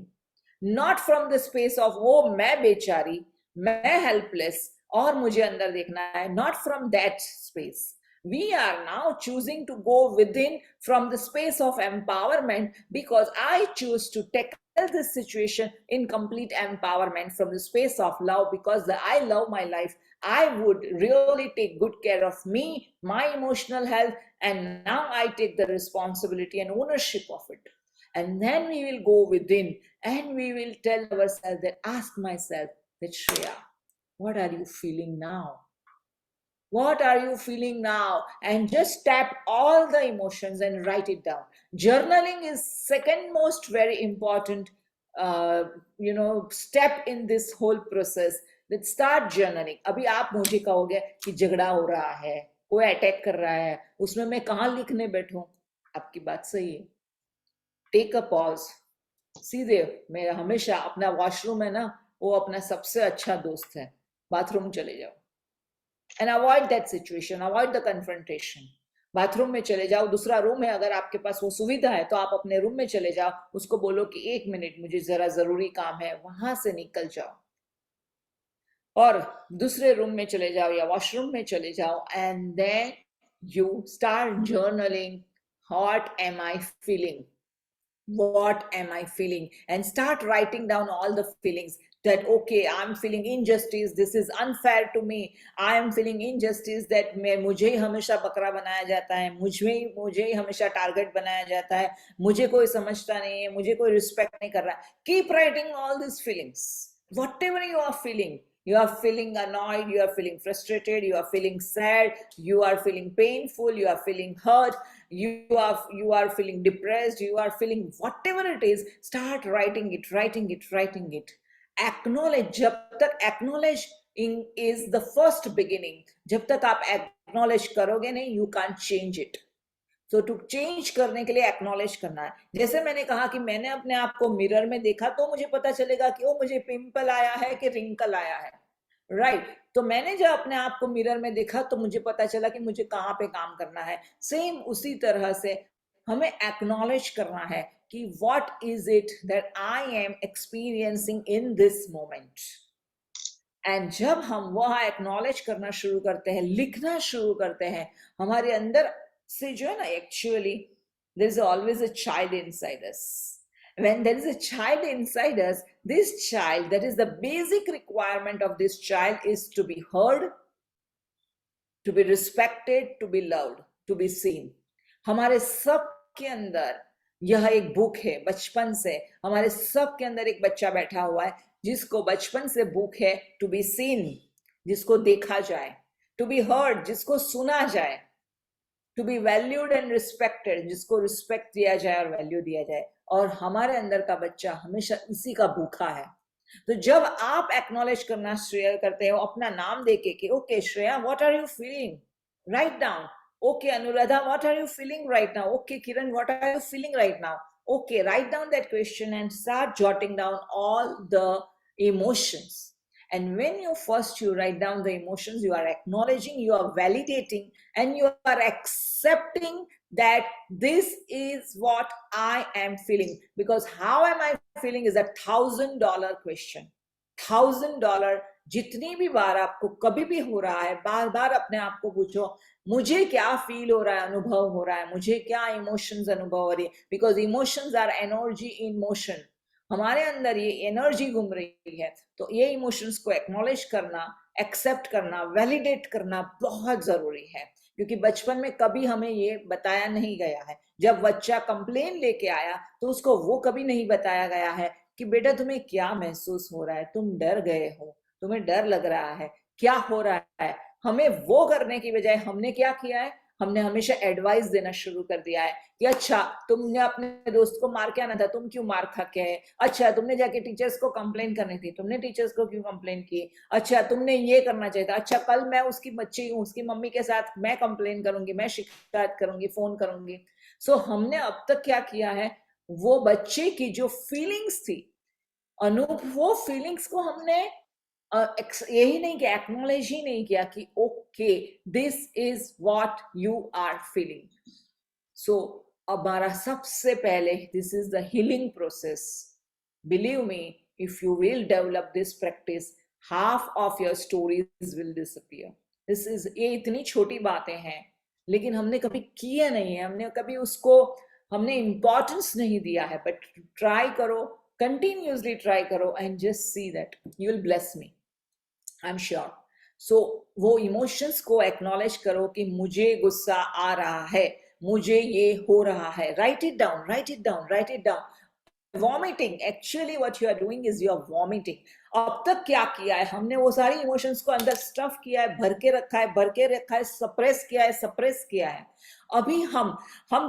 Not from the space of oh मैं बेचारी, मैं helpless और मुझे अंदर देखना है। Not from that space. We are now choosing to go within from the space of empowerment, because I choose to tackle this situation in complete empowerment from the space of love, because I love my life. I would really take good care of me, my emotional health, and now I take the responsibility and ownership of it. And then we will go within and we will tell ourselves that, ask myself that, Shreya, what are you feeling now? What are you feeling now? And just tap all the emotions and write it down. Journaling is second most very important step in this whole process. Let's start journaling. अभी आप मुझे कहोगे कि झगड़ा हो रहा है, कोई अटैक कर रहा है, उसमें मैं कहाँ लिखने बैठूं? आपकी बात सही है। Take a pause. सीधे, मेरा हमेशा अपना वॉशरूम है ना, वो अपना सबसे अच्छा दोस्त है। बाथरूम चले जाओ and avoid that situation, avoid the confrontation. Bathroom में चले जाओ, दूसरा रूम है, अगर आपके पास वो सुविधा है तो आप अपने रूम में चले जाओ, उसको बोलो कि 1 मिनट मुझे जरा जरूरी काम है, वहां से निकल जाओ और दूसरे रूम में चले जाओ या वॉशरूम में चले जाओ। And then you start journaling, what am I feeling, what am I feeling, and start writing down all the feelings that okay, I'm feeling injustice, this is unfair to me, I am feeling injustice that मुझे ही हमेशा बकरा बनाया जाता है, मुझे ही हमेशा target बनाया जाता है, मुझे कोई समझता नहीं है, मुझे कोई रिस्पेक्ट नहीं कर रहा। Keep writing all these feelings, whatever you are feeling. You are feeling annoyed, you are feeling frustrated, you are feeling sad, you are feeling painful, you are feeling hurt, you are feeling depressed, you are feeling whatever it is. Start writing it. Acknowledge. जब तक acknowledging is the first beginning, जब तक आप acknowledge करोगे नहीं, you can't change it. So to change करने के लिए acknowledge करना है। जैसे मैंने कहा कि मैंने अपने आप को मिरर में देखा तो मुझे पता चलेगा कि ओ मुझे पिंपल आया है कि रिंकल आया है, राइट? तो मैंने जब अपने आप को मिरर में देखा तो मुझे पता चला कि मुझे कहाँ पे काम करना है। सेम उसी तरह से हमें acknowledge करना है कि what is it that I am experiencing in this moment. And जब हम वह acknowledge करना शुरू करते हैं, लिखना शुरू करते हैं, हमारे अंदर से जो है ना, actually there is always a child inside us. When there is a child inside us, this child, that is the basic requirement of this child, is to be heard, to be respected, to be loved, to be seen. हमारे सब के अंदर यह एक भूख है। बचपन से हमारे सब के अंदर एक बच्चा बैठा हुआ है जिसको बचपन से भूख है टू बी सीन, जिसको देखा जाए, टू बी हर्ड, जिसको सुना जाए, to be valued and respected, जिसको रिस्पेक्ट दिया जाए और वैल्यू दिया जाए। और हमारे अंदर का बच्चा हमेशा इसी का भूखा है। तो जब आप एक्नॉलेज करना शेयर करते हो अपना नाम देके कि okay Shreya, what are you feeling, write down. Okay, Anuradha, what are you feeling right now? Okay, Kiran, what are you feeling right now? Okay, write down that question and start jotting down all the emotions. And when you write down the emotions, you are acknowledging, you are validating, and you are accepting that this is what I am feeling. Because how am I feeling is a $1,000 question. $1,000 जितनी भी बार आपको कभी भी हो रहा है, बार बार अपने आप को पूछो, मुझे क्या फील हो रहा है, अनुभव हो रहा है, मुझे क्या इमोशंस अनुभव हो रही है। Because emotions are energy in motion, हमारे अंदर ये एनर्जी घूम रही है। तो ये इमोशंस को एक्नॉलेज करना, एक्सेप्ट करना, वैलिडेट करना बहुत जरूरी है, क्योंकि बचपन में कभी हमें ये बताया नहीं गया है। जब बच्चा कंप्लेन लेके आया तो उसको वो कभी नहीं बताया गया है कि बेटा तुम्हें क्या महसूस हो रहा है, तुम डर गए हो, तुम्हें डर लग रहा है, क्या हो रहा है। हमें वो करने की बजाय हमने क्या किया है, हमने हमेशा एडवाइस देना शुरू कर दिया है कि अच्छा तुमने अपने दोस्त को मार के आना था, तुम क्यों मार खा के आए, अच्छा तुमने जाके टीचर्स को कंप्लेन करनी थी, तुमने टीचर्स को क्यों कंप्लेन की, अच्छा तुमने ये करना चाहिए था, अच्छा कल मैं उसकी बच्ची हूँ, उसकी मम्मी के साथ मैं कंप्लेन करूंगी, मैं शिकायत करूंगी, फोन करूंगी। सो हमने अब तक क्या किया है, वो बच्चे की जो फीलिंग्स थी, वो फीलिंग्स को हमने यही नहीं किया, एक्नॉलेज ही नहीं किया कि okay this is what you are feeling. So हमारा सबसे पहले this is the healing process. Believe me, if you will develop this practice, half of your stories will disappear. This is, ये इतनी छोटी बातें हैं लेकिन हमने कभी किया नहीं है, हमने कभी उसको हमने इंपॉर्टेंस नहीं दिया है। बट ट्राई करो, continuously try करो and just see that you will bless me, I'm sure. So वो emotions को acknowledge करो कि मुझे गुस्सा आ रहा है, मुझे ये हो रहा है। write it down, write it down, write it down. Vomiting, actually what you are doing is you are vomiting. अब तक क्या किया है हमने, वो सारी इमोशंस को अंदर स्टफ किया है, भर के रखा है, सप्रेस किया है। अभी हम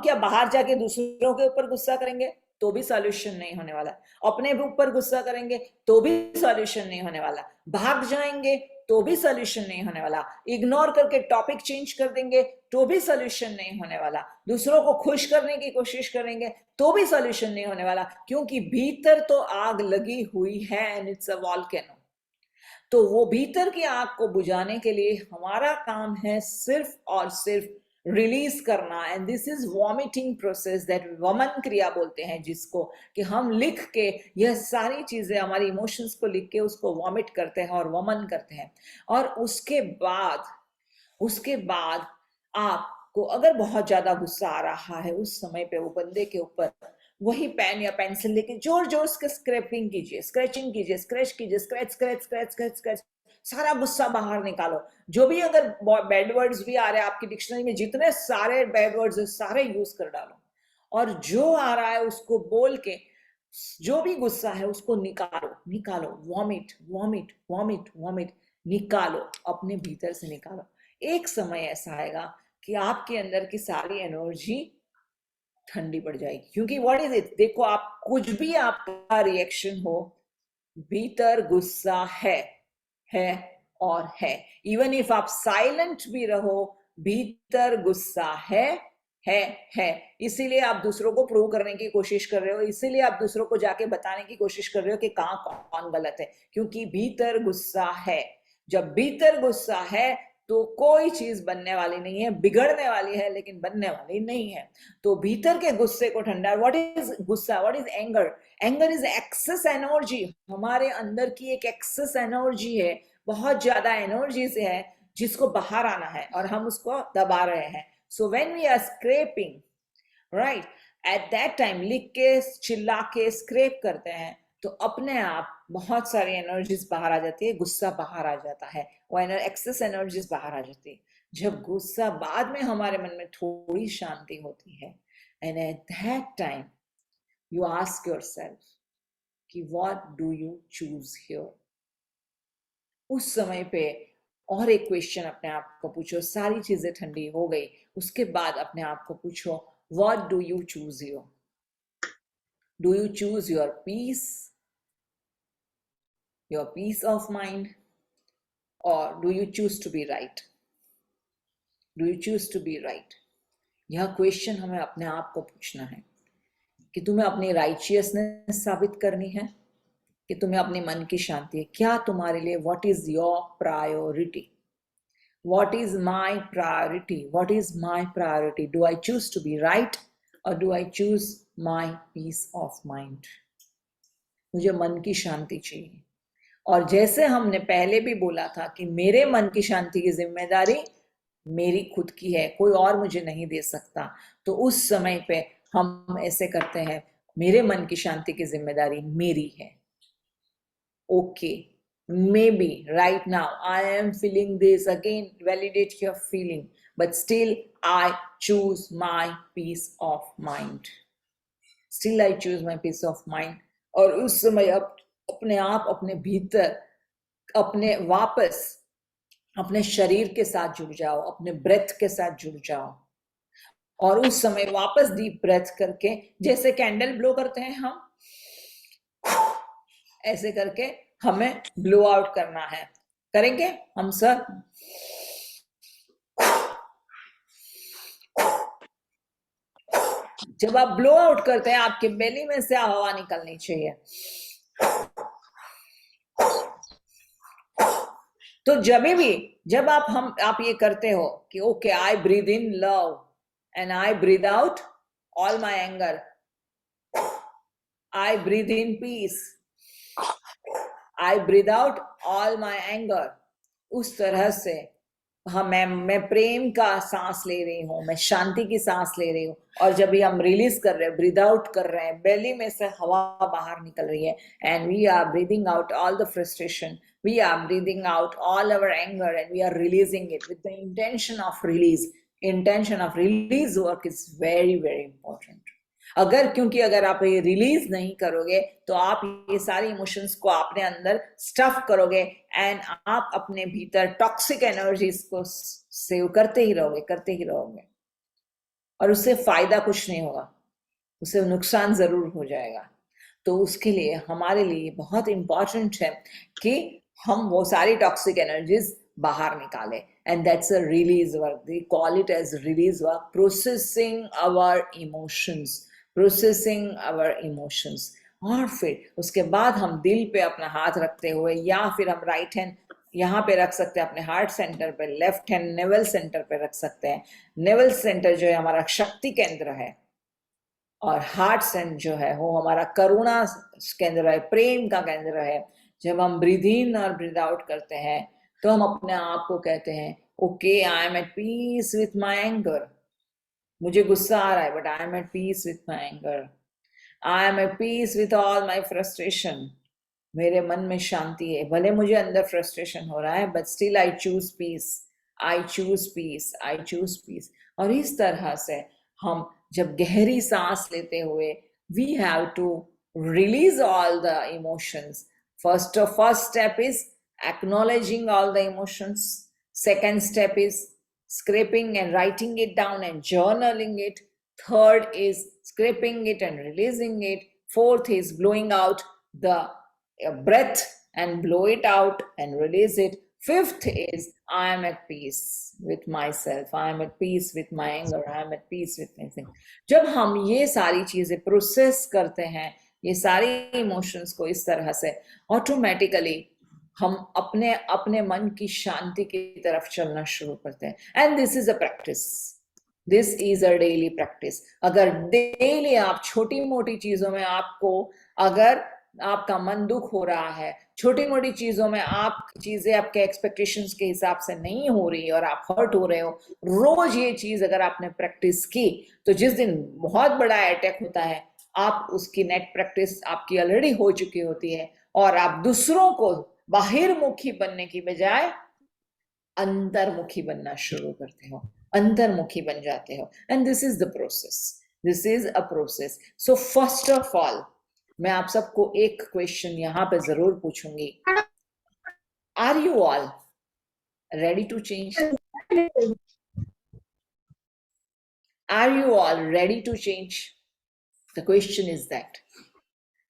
क्या बाहर जाके दूसरों के ऊपर गुस्सा करेंगे तो भी सॉल्यूशन नहीं होने वाला, अपने ऊपर गुस्सा करेंगे तो भी सॉल्यूशन नहीं होने वाला, भाग जाएंगे तो भी सॉल्यूशन नहीं होने वाला, इग्नोर करके टॉपिक चेंज कर देंगे तो भी सॉल्यूशन नहीं होने वाला, दूसरों को खुश करने की कोशिश करेंगे तो भी सॉल्यूशन नहीं होने वाला, क्योंकि भीतर तो आग लगी हुई है एंड इट्स अ वॉल्केनो। तो वो भीतर की आग को बुझाने के लिए हमारा काम है सिर्फ और सिर्फ रिलीज करना। And this is vomiting process, that वमन क्रिया बोलते हैं जिसको, कि हम लिख के यह सारी चीजें, हमारी इमोशंस को लिख के उसको वॉमिट करते हैं और वमन करते हैं। और उसके बाद आपको अगर बहुत ज्यादा गुस्सा आ रहा है उस समय पे वो बंदे के ऊपर वही पेन या पेंसिल लेके जोर जोर से स्क्रैपिंग कीजिए, स्क्रैचिंग कीजिए, स्क्रैच कीजिए, स्क्रैच, सारा गुस्सा बाहर निकालो। जो भी अगर बैड वर्ड्स भी आ रहे हैं आपकी डिक्शनरी में, जितने सारे बैड वर्ड्स है सारे यूज कर डालो, और जो आ रहा है उसको बोल के, जो भी गुस्सा है उसको निकालो, वॉमिट, निकालो, अपने भीतर से निकालो। एक समय ऐसा आएगा कि आपके अंदर की सारी एनर्जी ठंडी पड़ जाएगी, क्योंकि व्हाट इज इट, देखो आप कुछ भी आपका रिएक्शन हो, भीतर गुस्सा है और है। इवन इफ आप साइलेंट भी रहो, भीतर गुस्सा है। इसीलिए आप दूसरों को प्रूव करने की कोशिश कर रहे हो, इसीलिए आप दूसरों को जाके बताने की कोशिश कर रहे हो कि कहाँ कौन गलत है, क्योंकि भीतर गुस्सा है। जब भीतर गुस्सा है तो कोई चीज बनने वाली नहीं है, बिगड़ने वाली है लेकिन बनने वाली नहीं है। तो भीतर के गुस्से को ठंडा, व्हाट इज गुस्सा, what is anger? Anger is excess energy, हमारे अंदर की एक एक्सेस एनर्जी है, बहुत ज्यादा एनर्जी से है जिसको बाहर आना है और हम उसको दबा रहे हैं। So when we are scrapping, right, at that time लिख के, चिल्ला के स्क्रैप करते हैं, तो अपने आप बहुत सारी एनर्जीज बाहर आ जाती है, गुस्सा बाहर आ जाता है, वो एक्सेस एनर्जीज बाहर आ जाती है। जब गुस्सा बाद में हमारे मन में थोड़ी शांति होती है, and at that time you ask yourself कि what do you choose here. उस समय पे और एक क्वेश्चन अपने आप को पूछो, सारी चीजें ठंडी हो गई, उसके बाद अपने आप को पूछो what do you choose here. Do you choose your peace of mind, or do you choose to be right? Do you choose to be right? यह क्वेश्चन हमें अपने आप को पूछना है कि तुम्हें अपनी राइचियसनेस साबित करनी है कि तुम्हें अपने मन की शांति है। क्या तुम्हारे लिए, what is your priority? What is my priority? What is my priority? Do I choose to be right or do I choose my peace of mind? मुझे मन की शांति चाहिए। और जैसे हमने पहले भी बोला था कि मेरे मन की शांति की जिम्मेदारी मेरी खुद की है, कोई और मुझे नहीं दे सकता। तो उस समय पे हम ऐसे करते हैं, मेरे मन की शांति की जिम्मेदारी मेरी है। Okay, maybe right now I am feeling this, again validate your feeling, but still I choose my peace of mind. Still I choose my peace of mind. और उस समय अपने आप अपने भीतर अपने वापस अपने शरीर के साथ जुड़ जाओ, अपने ब्रेथ के साथ जुड़ जाओ। और उस समय वापस डीप ब्रेथ करके, जैसे कैंडल ब्लो करते हैं हम, ऐसे करके हमें ब्लो आउट करना है। करेंगे हम सर? जब आप ब्लो आउट करते हैं, आपके बेली में से हवा निकलनी चाहिए। तो जब आप ये करते हो कि okay, I breathe in love and I breathe out all my anger, I breathe in peace, I breathe out all my anger. उस तरह से मैं प्रेम का सांस ले रही हूँ, मैं शांति की सांस ले रही हूँ। और जब भी हम रिलीज कर रहे हैं, ब्रीद आउट कर रहे हैं, बेली में से हवा बाहर निकल रही है, and we are breathing out all the frustration, we are breathing out all our anger, and we are releasing it with the intention of release. Intention of release work is very very important. अगर आप ये release नहीं करोगे तो आप ये सारी emotions को अपने अंदर स्टफ करोगे, एंड आप अपने भीतर टॉक्सिक एनर्जीज को सेव करते ही रहोगे, और उससे फायदा कुछ नहीं होगा, उससे नुकसान जरूर हो जाएगा। तो उसके लिए हमारे लिए बहुत इंपॉर्टेंट है कि हम वो सारी टॉक्सिक एनर्जीज बाहर निकालें, and that's a release work. They call it as release work, processing our emotions. और फिर उसके बाद हम दिल पे अपना हाथ रखते हुए, या फिर हम राइट हैंड यहाँ पे रख सकते हैं अपने हार्ट सेंटर पे, लेफ्ट हैंड नेवल सेंटर पे रख सकते हैं। नेवल सेंटर जो है हमारा शक्ति केंद्र है, और हार्ट सेंटर जो है वो हमारा करुणा केंद्र है, प्रेम का केंद्र है। जब हम ब्रीद इन और ब्रीद आउट करते हैं तो हम अपने आप को कहते हैं, okay, I am at peace with my anger. मुझे गुस्सा आ रहा है, but I am at peace with my anger. I am at peace with all my frustration. मेरे मन में शांति है, भले मुझे अंदर फ्रस्ट्रेशन हो रहा है, but still I choose peace, I choose peace, I choose peace. और इस तरह से हम जब गहरी सांस लेते हुए, we have to release all the emotions. First step is acknowledging all the emotions. Second step is scraping and writing it down and journaling it. Third is scraping it and releasing it. Fourth is blowing out the breath and blow it out and release it. Fifth is I am at peace with myself, I am at peace with my anger, I am at peace with myself. जब हम ये सारी चीजें process करते हैं, ये सारी emotions को इस तरह से, ऑटोमेटिकली हम अपने मन की शांति की तरफ चलना शुरू करते हैं। And this is a practice, this is a daily practice. अगर डेली आप छोटी मोटी चीजों में अगर आपका मन दुख हो रहा है, छोटी मोटी चीजों में चीजें आपके एक्सपेक्टेशंस के हिसाब से नहीं हो रही और आप हर्ट हो रहे हो, रोज ये चीज अगर आपने प्रैक्टिस की, तो जिस दिन बहुत बड़ा अटैक होता है, आप उसकी नेट प्रैक्टिस आपकी ऑलरेडी हो चुकी होती है और आप दूसरों को बाहिर्मुखी बनने की बजाय अंतर्मुखी बनना शुरू करते हो, अंतर्मुखी बन जाते हो. And this is the process, this is a process. So first of all मैं आप सबको एक क्वेश्चन यहाँ पे जरूर पूछूंगी. Are you all ready to change? Are you all ready to change? The question is that.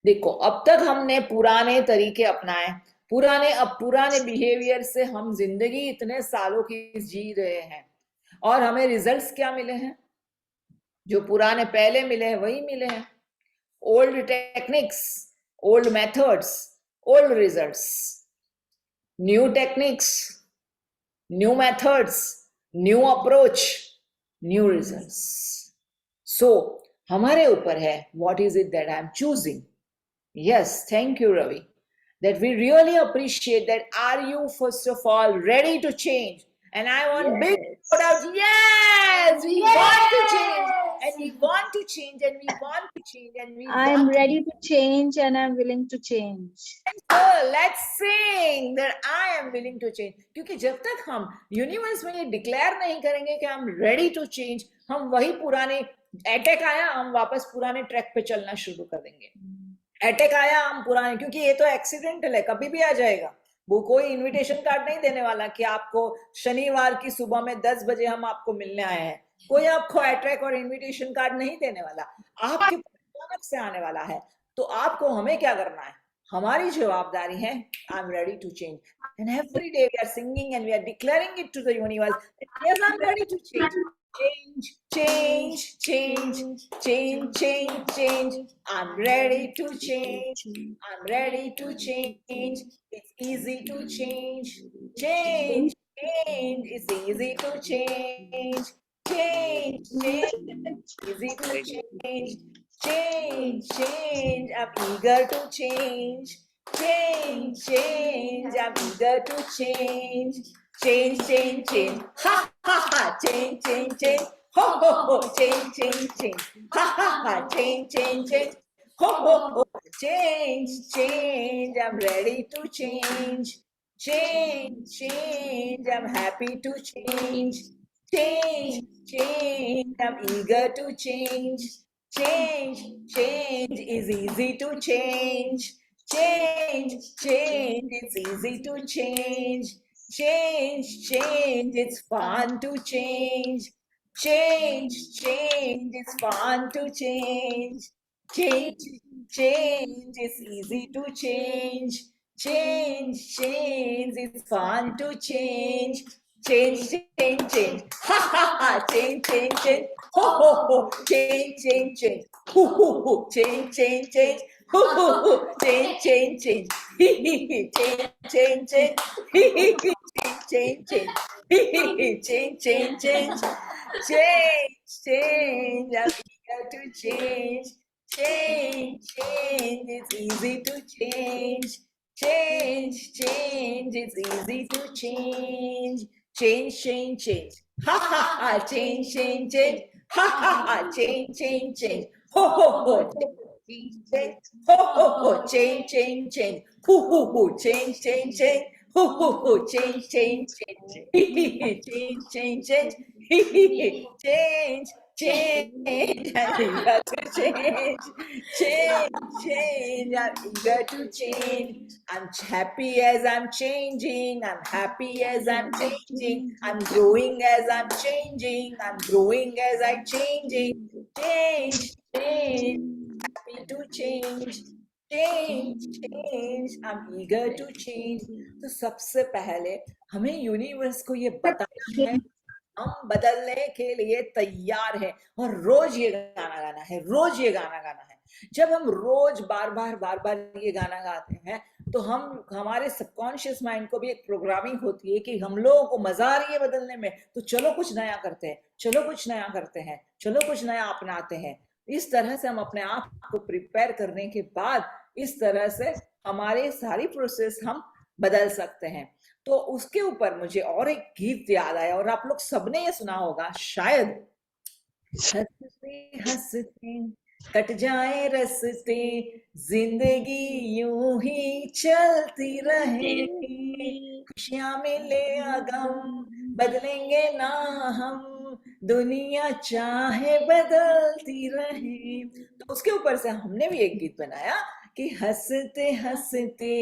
देखो अब तक हमने पुराने तरीके अपनाए, पुराने बिहेवियर से हम जिंदगी इतने सालों की जी रहे हैं और हमें रिजल्ट्स क्या मिले हैं? जो पुराने पहले मिले हैं वही मिले हैं. Old techniques, old methods, old results. New techniques, new methods, new approach, new results. So हमारे ऊपर है what is it that I'm choosing. Yes, thank you Ravi, that we really appreciate that. Are you first of all ready to change? And I want big shout out. Yes, we want to change and we want to change and we want to change and we I am want to ready to change and I'm willing to change. So let's sing that I am willing to change. क्योंकि जब तक हम universe में ये declare नहीं करेंगे कि हम रेडी टू चेंज, हम वही पुराने अटैक आया हम वापस पुराने ट्रैक पे चलना शुरू कर देंगे. अटैक आया हम पुराने, क्योंकि ये तो एक्सीडेंटल है, कभी भी आ जाएगा. वो कोई इनविटेशन कार्ड नहीं देने वाला कि आपको शनिवार की सुबह में 10 बजे हम आपको मिलने आए हैं. कोई आपको अटैक और इनविटेशन कार्ड नहीं देने वाला, आपके अचानक से आने वाला है. तो आपको हमें क्या करना है? हमारी जवाबदारी है I am ready to change. And every day we are singing and we are declaring it to the universe, yes I am ready to change. Change, change, change, change, change, change. I'm ready to change. I'm ready to change. It's easy to change. Change, change. It's easy to change. Change, change. Easy to change. Change, change. I'm eager to change. Change, change. I'm eager to change. Change, change, change. Ha ha ha. Change, change, change. Ho ho ho. Change, change, change. Ha ha ha. Change, change, change. Ho ho ho. Change, change. I'm ready to change. Change, change. I'm happy to change. Change, change. I'm eager to change. Change, change is easy to change. Change, change. It's easy to change. Change, change, it's fun to change. Change, change, it's fun to change. Change, change, it's easy to change. Change, change, it's fun to change. Change, change, change. Ha ha ha. Change, change, change. Ho ho ho. Change, change, change. Hoo hoo hoo. Change, change, change. Hoo hoo hoo. Change, change, change. Hee hee hee. Change, change, change. Hee hee hee. Change, change. Hee hee hee. Change, change, change. Change, change. I'm eager to change. Change, change. It's easy to change. Change, change. It's easy to change. Change, change, change. Ha ha ha. Change, change, change. Ha ha ha. Change, change, change. Ho ho ho. Change, change. Ho ho ho. Change, change, change. Hoo hoo hoo. Change, change, change. Hoo hoo hoo. Change, change, change. Hee hee hee. Change, change, change. Hee hee hee. Change, change. I'm eager to change. Change, change. I'm eager to change. I'm happy as I'm changing. I'm happy as I'm changing. I'm growing as I'm changing. I'm growing as I'm changing. Change, change. Happy to change. Change, change. I'm eager to change. तो सबसे पहले हमें universe को ये बताना है हम बदलने के लिए तैयार हैं और रोज ये गाना गाना है, रोज ये गाना गाना है. जब हम रोज बार बार ये गाना गाते हैं तो हम हमारे सबकॉन्शियस माइंड को भी एक प्रोग्रामिंग होती है कि हम लोगों को मजा आ रही है बदलने में, तो चलो कुछ नया करते हैं, चलो कुछ नया करते हैं, चलो कुछ नया अपनाते हैं. इस तरह से हम अपने आप को प्रिपेयर करने के बाद इस तरह से हमारे सारी प्रोसेस हम बदल सकते हैं. तो उसके ऊपर मुझे और एक गीत याद आया और आप लोग सबने ये सुना होगा शायद. हंसते हंसते कट जाए रस्ते, जिंदगी यूं ही चलती रहे, खुशियां मिले या गम, बदलेंगे ना हम, दुनिया चाहे बदलती रहे। तो उसके ऊपर से हमने भी एक गीत बनाया कि हंसते हंसते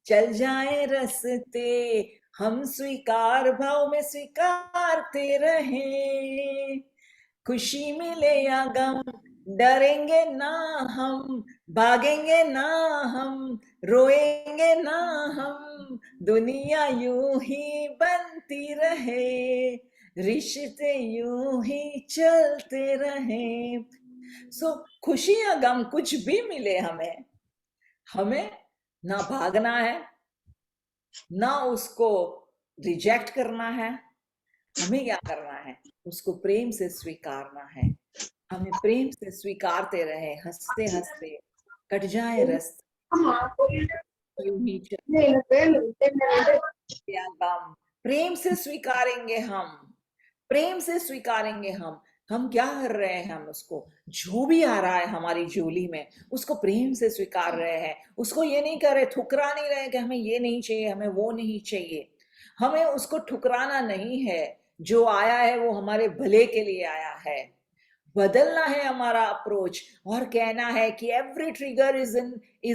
चल जाए रस्ते, हम स्वीकार भाव में स्वीकारते रहे, खुशी मिले या गम, डरेंगे ना हम, भागेंगे ना हम, रोएंगे ना हम, दुनिया यूं ही बनती रहे, रिश्ते यूं ही चलते रहे। सो खुशी या गम कुछ भी मिले हमें, हमें ना भागना है, ना उसको रिजेक्ट करना है, हमें क्या करना है, उसको प्रेम से स्वीकारना है। हमें प्रेम से स्वीकारते रहे, हंसते हंसते कट जाए रास्ते, यूं ही चले गम, प्रेम से स्वीकारेंगे हम, प्रेम से स्वीकारेंगे हम क्या कर रहे हैं, हम उसको जो भी आ रहा है हमारी झोली में उसको प्रेम से स्वीकार रहे हैं, उसको ये नहीं कर रहे, ठुकरा नहीं रहे कि हमें ये नहीं चाहिए, हमें वो नहीं चाहिए, हमें उसको ठुकराना नहीं है, जो आया है वो हमारे भले के लिए आया है। बदलना है हमारा अप्रोच और कहना है कि every trigger is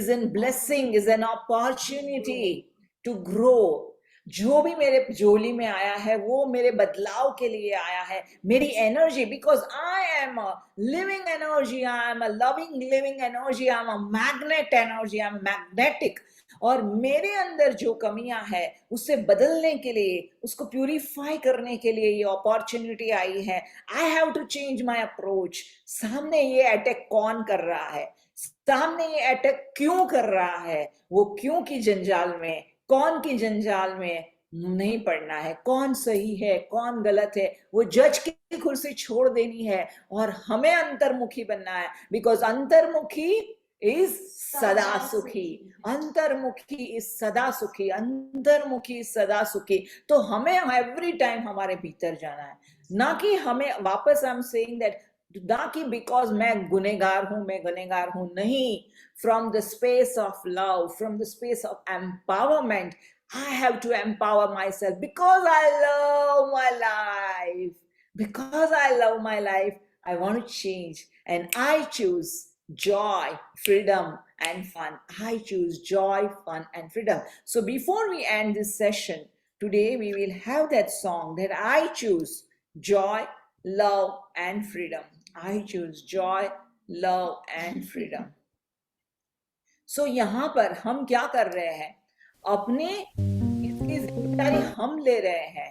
in blessing, is an opportunity to grow. जो भी मेरे झोली में आया है वो मेरे बदलाव के लिए आया है, मेरी energy, because I am a living energy, I am a loving living energy, I am a magnet energy, I am magnetic. और मेरे अंदर जो कमियां है उससे बदलने के लिए, उसको प्यूरिफाई करने के लिए ये अपॉर्चुनिटी आई है। I have to change my approach. सामने ये अटैक कौन कर रहा है, सामने ये अटैक क्यों कर रहा है, वो क्यों की जंजाल में, कौन की जंजाल में नहीं पड़ना है, कौन सही है कौन गलत है, वो जज की कुर्सी छोड़ देनी है और हमें अंतर्मुखी बनना है। बिकॉज अंतर्मुखी इज सदा सुखी, अंतर्मुखी इज सदा सुखी, अंतर्मुखी इज सदा सुखी। तो हमें एवरी टाइम हमारे भीतर जाना है, ना कि हमें वापस, आई एम सेइंग दैट, ना कि बिकॉज मैं गुनेगार हूं, मैं गुनेगार हूं, नहीं, from the space of love, from the space of empowerment, I have to empower myself because I love my life. Because I love my life, I want to change and I choose joy, freedom, and fun. I choose joy, fun, and freedom. So before we end this session, today we will have that song that I choose joy, love, and freedom. I choose joy, love, and freedom. सो यहाँ पर हम क्या कर रहे हैं, अपने इसकी जिम्मेदारी हम ले रहे हैं,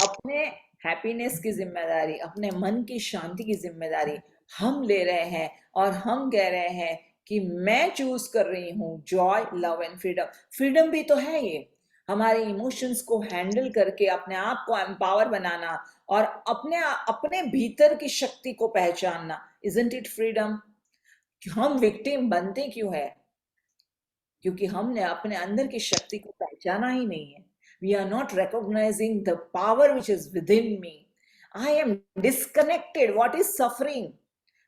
अपने हैप्पीनेस की जिम्मेदारी, अपने मन की शांति की जिम्मेदारी हम ले रहे हैं और हम कह रहे हैं कि मैं चूज कर रही हूँ Joy, love and freedom. Freedom भी तो है ये, हमारे इमोशंस को हैंडल करके अपने आप को एम्पावर बनाना और अपने भीतर की शक्ति को पहचानना। Isn't it freedom? हम विक्टिम बनते क्यों है? क्योंकि हमने अपने अंदर की शक्ति को पहचाना ही नहीं है। We are not recognizing the power which is within me. I am disconnected. What is suffering?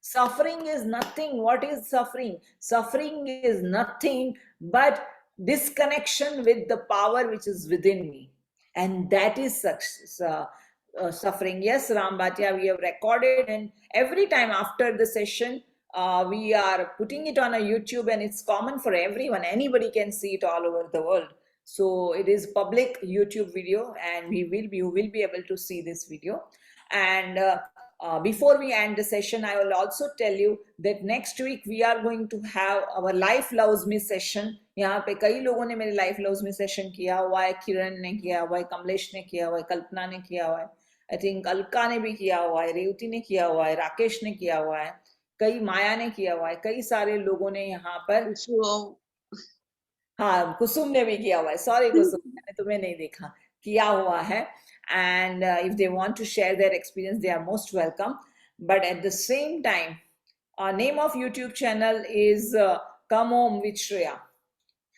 Suffering is nothing. What is suffering? Suffering is nothing but disconnection with the power which is within me. And that is suffering. Yes, Ram Bhatia, we have recorded, and every time after the session, we are putting it on a YouTube, and it's common for everyone. Anybody can see it all over the world. So it is public YouTube video, and you will be able to see this video. And before we end the session, I will also tell you that next week we are going to have our Life Loves Me session. यहाँ पे कई लोगों ने मेरे Life Loves Me session किया हुआ है, किरण ने किया हुआ है, कमलेश ने किया हुआ है, कल्पना ने किया हुआ है, आई थिंक अलका ने भी किया हुआ है, रेवती ने किया हुआ है, राकेश ने किया हुआ है, कई माया ने किया हुआ है, कई सारे लोगों ने यहाँ पर, हाँ कुसुम ने भी किया हुआ है, सॉरी कुसुम, मैंने तुम्हें नहीं देखा, किया हुआ है. And if they want to share their experience, they are most welcome. But at the same time, our name of YouTube channel is Come Home with Shreya.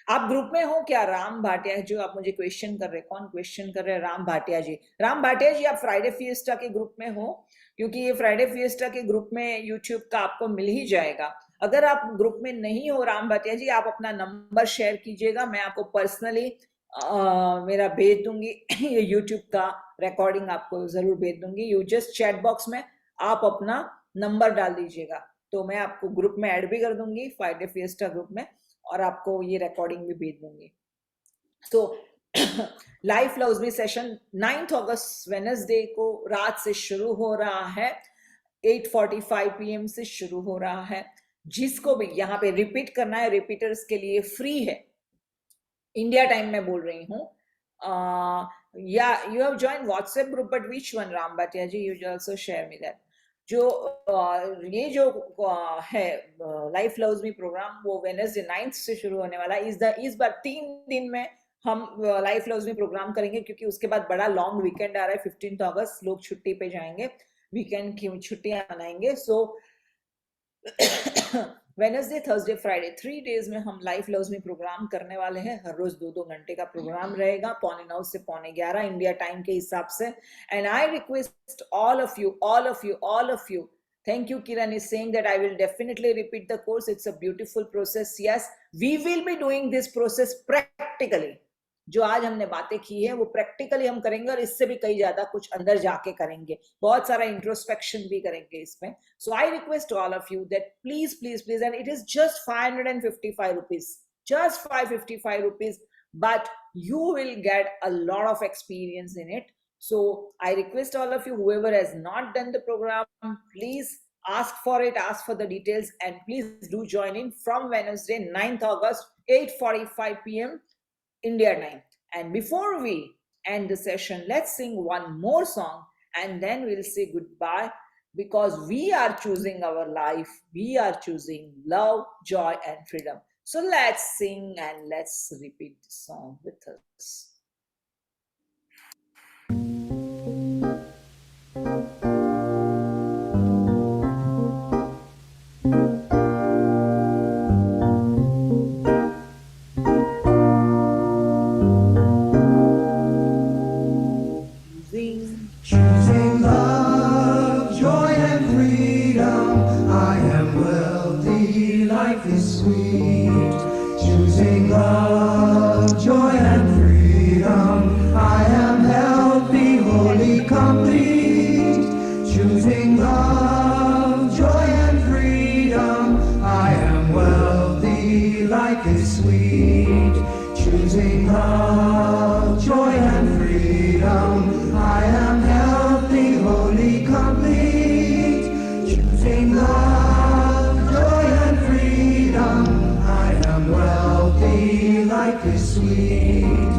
आप ग्रुप में हो क्या? राम भाटिया जो आप मुझे क्वेश्चन कर रहे हैं, कौन क्वेश्चन कर रहे हैं? राम भाटिया जी। राम भाटिया जी, आप फ्राइडे फिएस्टा के ग्रुप में हो? क्योंकि ये फ्राइडे फिएस्टा के ग्रुप में यूट्यूब का आपको मिल ही जाएगा। अगर आप ग्रुप में नहीं हो राम भाटिया जी, आप अपना नंबर शेयर कीजिएगा, मैं आपको पर्सनली मेरा भेज दूंगी ये यूट्यूब का रिकॉर्डिंग आपको जरूर भेज दूंगी। यू जस्ट चैट बॉक्स में आप अपना नंबर डाल दीजिएगा, तो मैं आपको ग्रुप में ऐड भी कर दूंगी, फ्राइडे फिएस्टा ग्रुप में, और आपको ये रिकॉर्डिंग भी भेज दूंगी। तो लाइव फ्लाउजबी सेशन 9 अगस्त वेनसडे को रात से शुरू हो रहा है, 8:45 PM से शुरू हो रहा है। जिसको भी यहाँ पे रिपीट करना है, रिपीटर्स के लिए फ्री है, इंडिया टाइम में बोल रही हूँ। या you have join WhatsApp group, but which one Ram Bhatia ji? You also share me that. जो ये जो है लाइफ लव्स मी प्रोग्राम, वो वेडनेसडे 9 से शुरू होने वाला है। इस बार 3 दिन में हम लाइफ लव्स मी प्रोग्राम करेंगे, क्योंकि उसके बाद बड़ा लॉन्ग वीकेंड आ रहा है, 15 अगस्त, लोग छुट्टी पे जाएंगे, वीकेंड की छुट्टियां मनाएंगे। सो वेडनेसडे, थर्सडे, फ्राइडे, 3 डेज में हम लाइफ लव्स में प्रोग्राम करने वाले हैं। हर रोज 2-2 घंटे का प्रोग्राम रहेगा, 9:15 से 11:15 इंडिया टाइम के हिसाब से। And I request all of you, thank you. Kiran is saying that I will definitely repeat the course. It's a beautiful process. Yes, we will be doing this process practically. जो आज हमने बातें की है वो प्रैक्टिकली हम करेंगे, और इससे भी कई ज्यादा कुछ अंदर जाके करेंगे, बहुत सारा इंट्रोस्पेक्शन भी करेंगे इसमें। So I request all of you that please please please, and it is just 555 rupees, just 555 rupees, but you will get a lot of experience in it. So I request all of you, whoever has not done the program, please ask for it, ask for the details, and please do join in from Wednesday 9th August, 8:45 PM India time. And before we end the session, let's sing one more song, and then we'll say goodbye, because we are choosing our life. We are choosing love, joy, and freedom. So let's sing and let's repeat the song with us. Choosing love, joy and freedom. I am wealthy, life is sweet. Choosing love, joy and freedom. I am healthy, holy, complete. Choosing love, joy and freedom. I am wealthy, life is sweet. Choosing love, joy and freedom. I am healthy, holy, complete. Choosing love, joy and freedom. I am wealthy, life is sweet.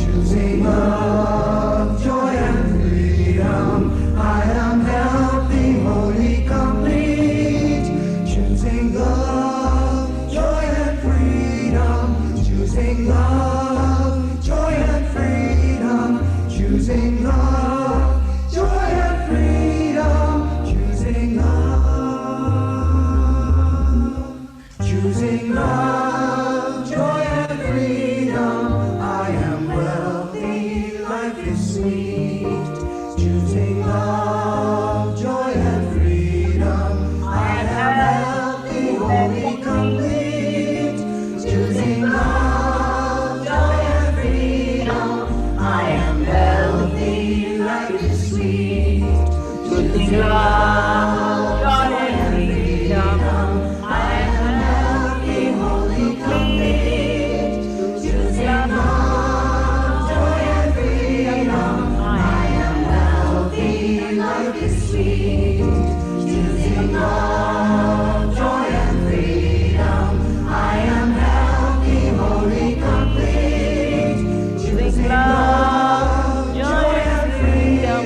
Choosing love, joy and freedom. I am healthy, holy, complete. Choosing love, joy and freedom. Choosing love, joy and freedom. Choosing love, joy and freedom. Choosing love. Choosing love, joy and freedom. I am wealthy, life is sweet. Choosing love, joy and freedom. I am healthy, holy, complete. Choosing love, joy and freedom. I am wealthy, life is sweet. Choosing love, joy and freedom. I am healthy, holy, complete. Choosing love, joy and freedom. I am wealthy, life is sweet. Choosing love, joy and freedom. I am healthy, holy, complete. Choosing love, joy and freedom.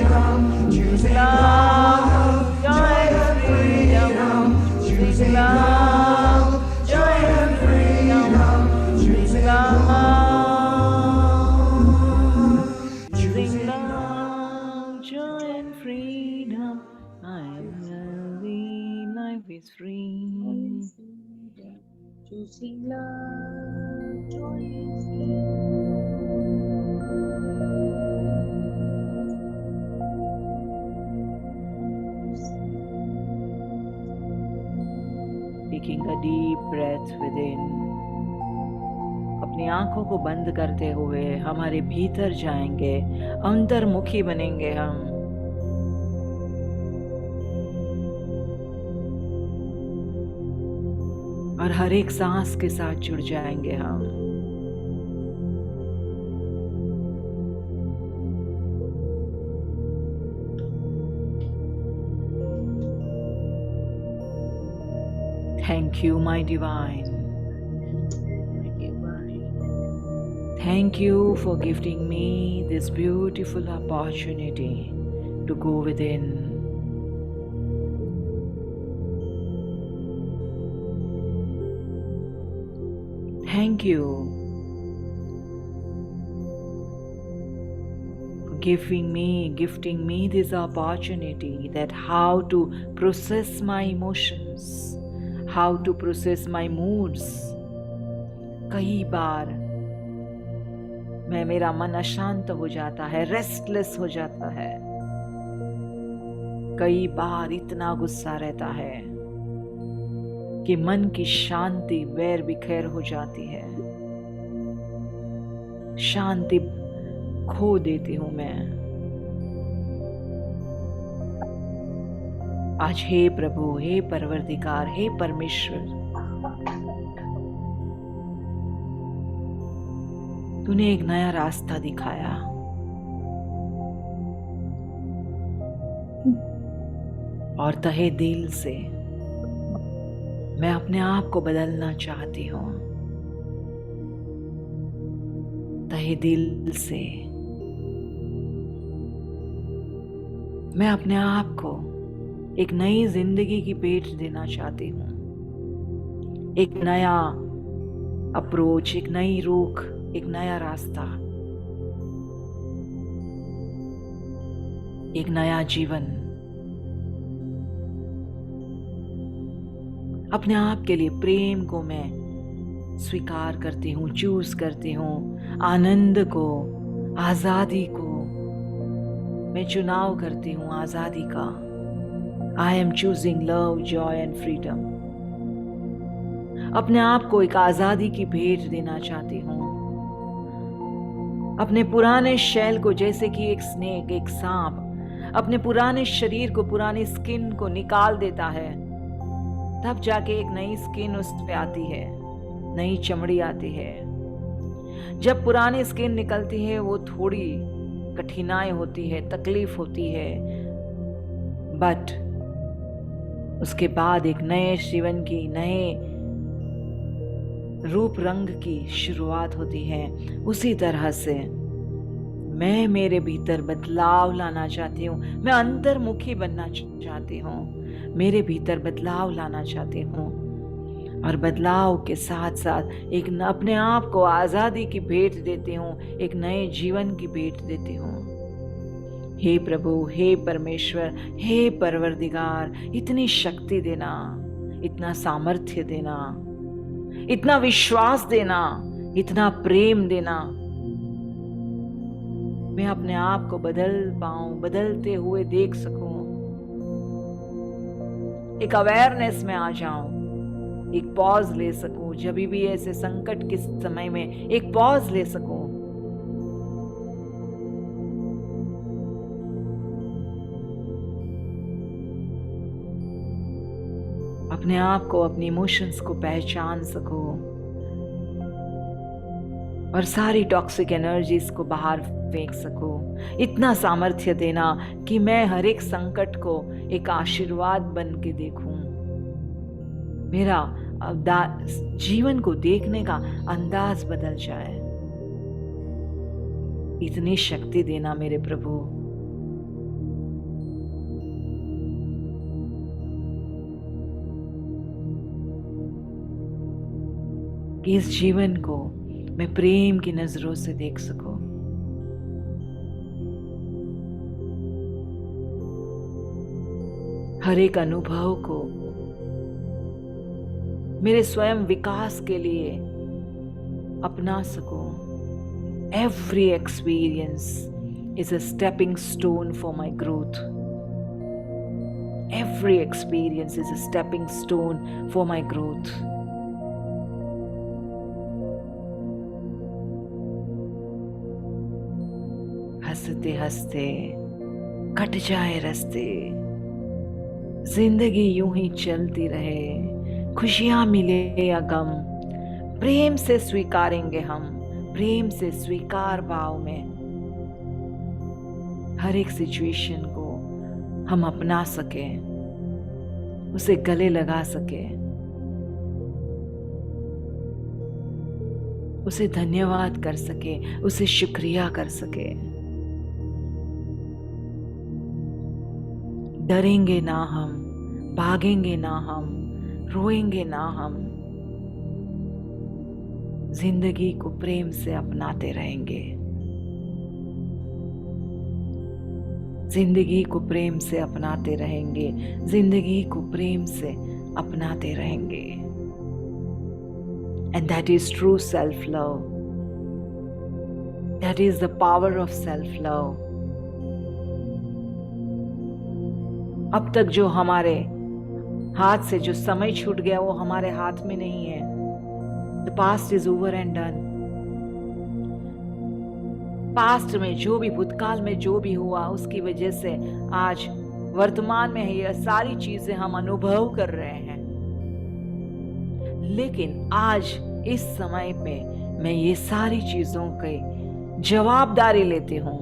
Choosing love, joy and freedom. Choosing love, joy and freedom. Choosing love. Choosing love, joy and freedom. I am healthy, life is free. choosing love, joy and freedom. Taking a deep breath within. अपनी आंखों को बंद करते हुए हमारे भीतर जाएंगे, अंतर्मुखी बनेंगे हम। और हर एक सांस के साथ जुड़ जाएंगे हम। Thank you, my divine. Thank you for gifting me this beautiful opportunity to go within. Thank you for gifting me this opportunity that how to process my emotions, how to process my moods. कई बार मेरा मन अशांत हो जाता है, restless हो जाता है। कई बार इतना गुस्सा रहता है कि मन की शांति बैर बिखेर हो जाती है, शांति खो देती हूं मैं। आज हे प्रभु, हे परवरदिगार, हे परमेश्वर, तूने एक नया रास्ता दिखाया। और तहे दिल से मैं अपने आप को बदलना चाहती हूँ। तहे दिल से मैं अपने आप को एक नई जिंदगी की भेंट देना चाहती हूँ। एक नया अप्रोच, एक नई रुख, एक नया रास्ता, एक नया जीवन। अपने आप के लिए प्रेम को मैं स्वीकार करती हूँ, चूज करती हूँ। आनंद को, आजादी को मैं चुनाव करती हूँ, आजादी का। I am choosing love, Joy and freedom. अपने आप को एक आजादी की भेंट देना चाहती हूँ। अपने पुराने शैल को, जैसे कि एक स्नेक, एक सांप अपने पुराने शरीर को, पुरानी स्किन को निकाल देता है, तब जाके एक नई स्किन उस पे आती है, नई चमड़ी आती है। जब पुरानी स्किन निकलती है वो थोड़ी कठिनाई होती है, तकलीफ होती है, बट उसके बाद एक नए जीवन की, नए रूप रंग की शुरुआत होती है। उसी तरह से मैं मेरे भीतर बदलाव लाना चाहती हूँ। मैं अंतर्मुखी बनना चाहती हूँ, मेरे भीतर बदलाव लाना चाहती हूँ। और बदलाव के साथ साथ एक अपने आप को आजादी की भेंट देती हूँ, एक नए जीवन की भेंट देती हूँ। हे प्रभु, हे परमेश्वर, हे परवरदिगार, इतनी शक्ति देना, इतना सामर्थ्य देना, इतना विश्वास देना, इतना प्रेम देना। मैं अपने आप को बदल पाऊं, बदलते हुए देख सकूं, एक अवेयरनेस में आ जाऊं, एक पॉज ले सकूं। जब भी ऐसे संकट के समय में एक पॉज ले सकूं। अपने आप को, अपनी इमोशंस को पहचान सको और सारी टॉक्सिक एनर्जीज को बाहर फेंक सको। इतना सामर्थ्य देना कि मैं हर एक संकट को एक आशीर्वाद बन के देखूं। मेरा जीवन को देखने का अंदाज बदल जाए। इतनी शक्ति देना मेरे प्रभु। कि इस जीवन को मैं प्रेम की नजरों से देख सकूं। हर एक अनुभव को मेरे स्वयं विकास के लिए अपना सको। Every experience is a stepping stone for my growth. Every experience is a stepping stone for my growth. हंसते हंसते कट जाए रास्ते, जिंदगी यूं ही चलती रहे, खुशियां मिले या गम, प्रेम से स्वीकारेंगे हम, प्रेम से स्वीकार भाव में हर एक सिचुएशन को हम अपना सके, उसे गले लगा सके, उसे धन्यवाद कर सके, उसे शुक्रिया कर सके। डरेंगे ना हम, भागेंगे ना हम, रोएंगे ना हम, जिंदगी को प्रेम से अपनाते रहेंगे, जिंदगी को प्रेम से अपनाते रहेंगे, जिंदगी को प्रेम से अपनाते रहेंगे। And that is true self-love. That is the power of self-love. अब तक जो हमारे हाथ से जो समय छूट गया वो हमारे हाथ में नहीं है। The past is over and done. Past में जो भी, भूतकाल में जो भी हुआ उसकी वजह से आज वर्तमान में ये सारी चीजें हम अनुभव कर रहे हैं। लेकिन आज इस समय पे मैं ये सारी चीजों की जवाबदारी लेती हूँ,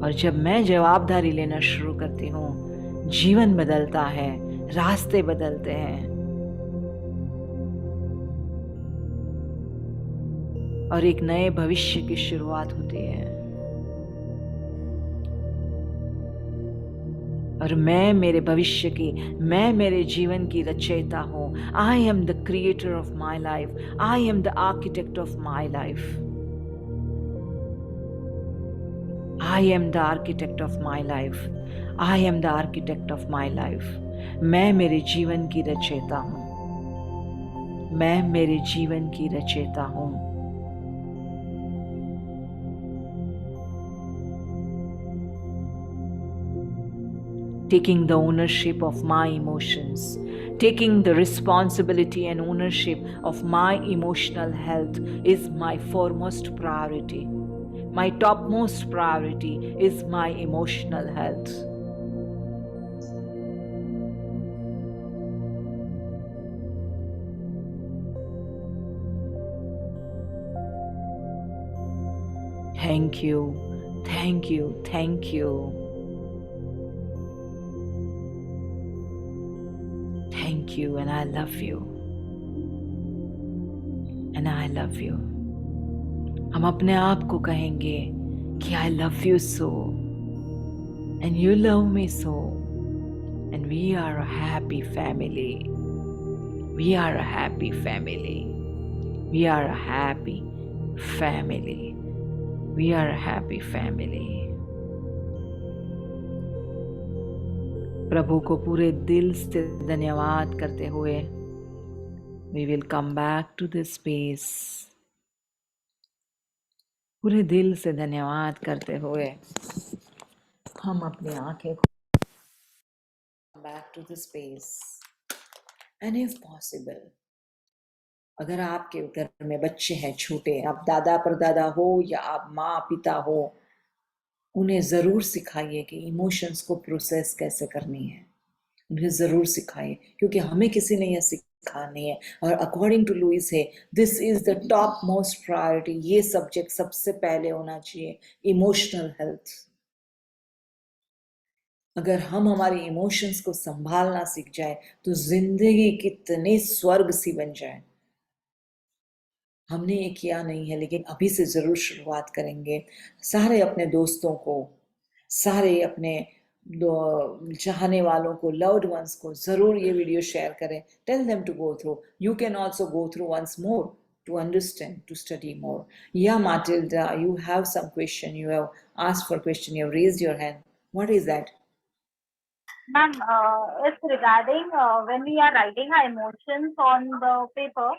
और जब मैं जवाबदारी लेना शुरू करती हूँ, जीवन बदलता है, रास्ते बदलते हैं, और एक नए भविष्य की शुरुआत होती है। और मैं मेरे भविष्य की, मैं मेरे जीवन की रचयिता हूँ। I am the creator of my life, I am the architect of my life, I am the architect of my life, I am the architect of my life. मैं मेरे जीवन की रचयिता हूँ, मैं मेरे जीवन की रचयिता हूँ। Taking the ownership of my emotions, taking the responsibility and ownership of my emotional health is my foremost priority. My topmost priority is my emotional health. Thank you, thank you, thank you. Thank you, and I love you. And I love you. हम अपने आप को कहेंगे कि I love you so, and you love me so, and we are a happy family. We are a happy family. We are a happy family. We are a happy family. प्रभु को पूरे दिल से धन्यवाद करते हुए we will come back to this space. पूरे दिल से धन्यवाद करते हुए हम अपनी आंखें come back to the space. And if possible, अगर आपके घर में बच्चे हैं छोटे, आप दादा परदादा हो या आप माँ पिता हो, उन्हें ज़रूर सिखाइए कि इमोशंस को प्रोसेस कैसे करनी है। उन्हें ज़रूर सिखाइए, क्योंकि हमें किसी ने यह सिखानी है। और अकॉर्डिंग टू लुइस है, this is the top most priority. ये सब्जेक्ट सबसे पहले होना चाहिए, इमोशनल हेल्थ। अगर हम हमारे इमोशंस को संभालना सीख जाए तो जिंदगी कितनी स्वर्ग सी बन जाए। हमने ये किया नहीं है, लेकिन अभी से जरूर शुरुआत करेंगे। सारे अपने दोस्तों को, सारे अपने चाहने वालों को, लव्ड वंस को जरूर ये वीडियो शेयर करें। Tell them to go through. You can also go through once more to understand, to study more. Yeah, Matilda, you have some question. You have asked for question. You have raised your hand. What is that? Ma'am, it's regarding when we are writing our emotions on the paper.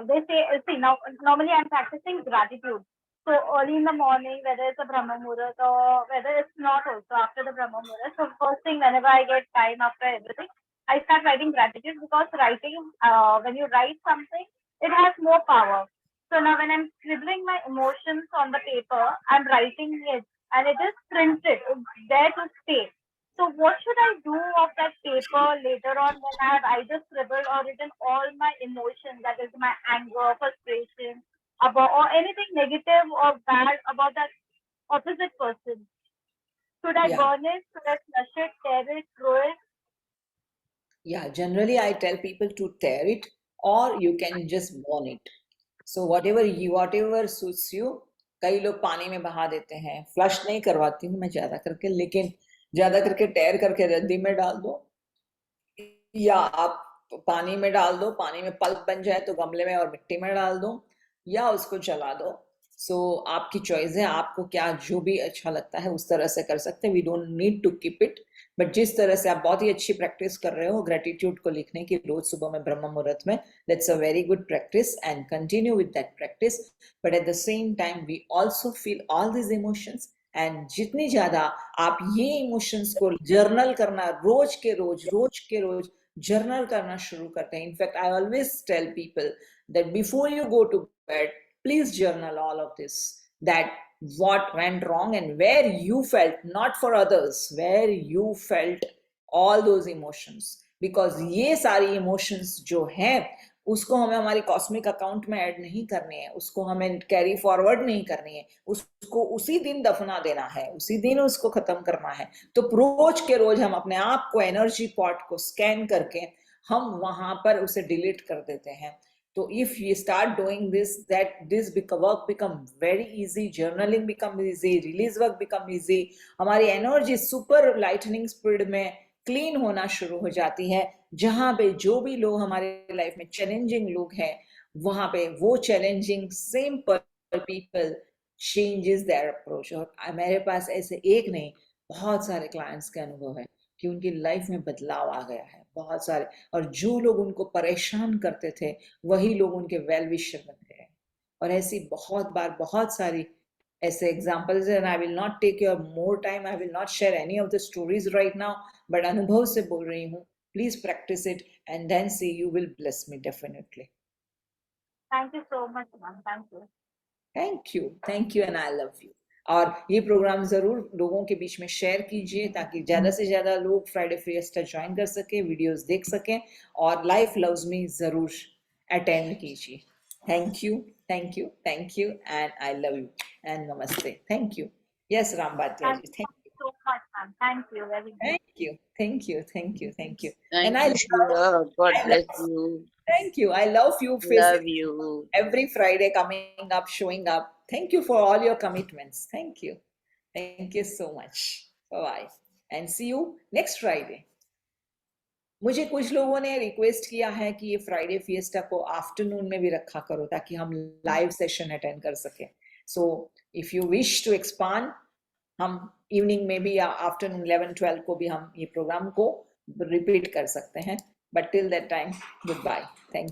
They say, see, now normally I'm practicing gratitude. So early in the morning, whether it's a Brahma Muhurat or whether it's not also after the Brahma Muhurat. So first thing, whenever I get time after everything, I start writing gratitude because writing, when you write something, it has more power. So now when I'm scribbling my emotions on the paper, I'm writing it and it is printed. It's there to stay. So what should I do of that paper later on when I have either scribbled or written all my emotions, that is my anger, frustration, about or anything negative or bad about that opposite person? Should I Yeah. burn it? Should I flush it, tear it, throw it? Yeah, generally I tell people to tear it or you can just burn it. So whatever suits you. कई लोग पानी में बहा देते हैं, flush नहीं करवाती हूँ मैं ज्यादा करके, लेकिन ज्यादा करके टेयर करके रद्दी में डाल दो, या आप पानी में डाल दो, पानी में पल्प बन जाए तो गमले में और मिट्टी में डाल दो, या उसको जला दो। सो आपकी चॉइस है, आपको क्या जो भी अच्छा लगता है उस तरह से कर सकते हैं। We don't need to keep it, but जिस तरह से आप बहुत ही अच्छी प्रैक्टिस कर रहे हो ग्रेटिट्यूड को लिखने की रोज सुबह में ब्रह्म मुहूर्त में, that's a very good practice and continue with that practice. But at the same time we also feel all this emotions, and जितनी ज्यादा आप ये इमोशंस को जर्नल करना रोज के रोज जर्नल करना शुरू करते हैं। In fact I always tell people that before you go to bed please journal all of this, that what went wrong and where you felt, not for others, where you felt all those emotions, because ये सारी emotions जो हैं उसको हमें हमारी cosmic account में add नहीं करनी है, उसको हमें कैरी फॉरवर्ड नहीं करनी है, उसको उसी दिन दफना देना है, उसी दिन उसको खत्म करना है। तो रोज के रोज हम अपने आप को एनर्जी पॉट को स्कैन करके हम वहां पर उसे डिलीट कर देते हैं। तो if you start doing this, that this work become very easy, journaling become easy, release work become easy, हमारी एनर्जी सुपर लाइटनिंग स्पीड में क्लीन होना शुरू हो जाती है। जहां पे जो भी लोग हमारे लाइफ में चैलेंजिंग लोग हैं, वहां पे वो challenging same people changes there approach. और मेरे पास ऐसे एक नहीं, बहुत सारे क्लाइंट्स के अनुभव है कि उनकी लाइफ में बदलाव आ गया है, बहुत सारे। और जो लोग उनको परेशान करते थे वही लोग उनके वेल विशर बन गए। और ऐसी बहुत बार बहुत सारी ऐसे एग्जाम्पल्स हैं। I will not take your more time, I will not share any of the stories right now, but अनुभव से बोल रही हूँ, please practice it and then see you will bless me definitely. Thank you so much, ma'am. Thank you. Thank you and I love you. और ये programme जरूर लोगों के बीच में शेयर कीजिए ताकि ज्यादा से ज्यादा लोग फ्राइडे फिएस्टा ज्वाइन कर सके, वीडियोस देख सकें, और लाइफ लव्स मी जरूर अटेंड कीजिए। Thank you and I love you and नमस्ते। Thank you. Yes Ram Bhatia ji, Thank you so much, ma'am. Thank you very much. thank you Thank and I you, Shiva. God I bless love, you. thank you, I love you Love faces you. every Friday, coming up, showing up. Thank you for all your commitments. Thank you so much. Bye bye and see you next Friday. मुझे कुछ लोगों ने request किया है कि ये Friday fiesta को afternoon में भी रखा करो ताकि हम लाइव सेशन अटेंड कर सकें। So if you wish to expand, हम इवनिंग में भी या आफ्टरनून 11-12 को भी हम ये प्रोग्राम को रिपीट कर सकते हैं। But till that time, goodbye, thank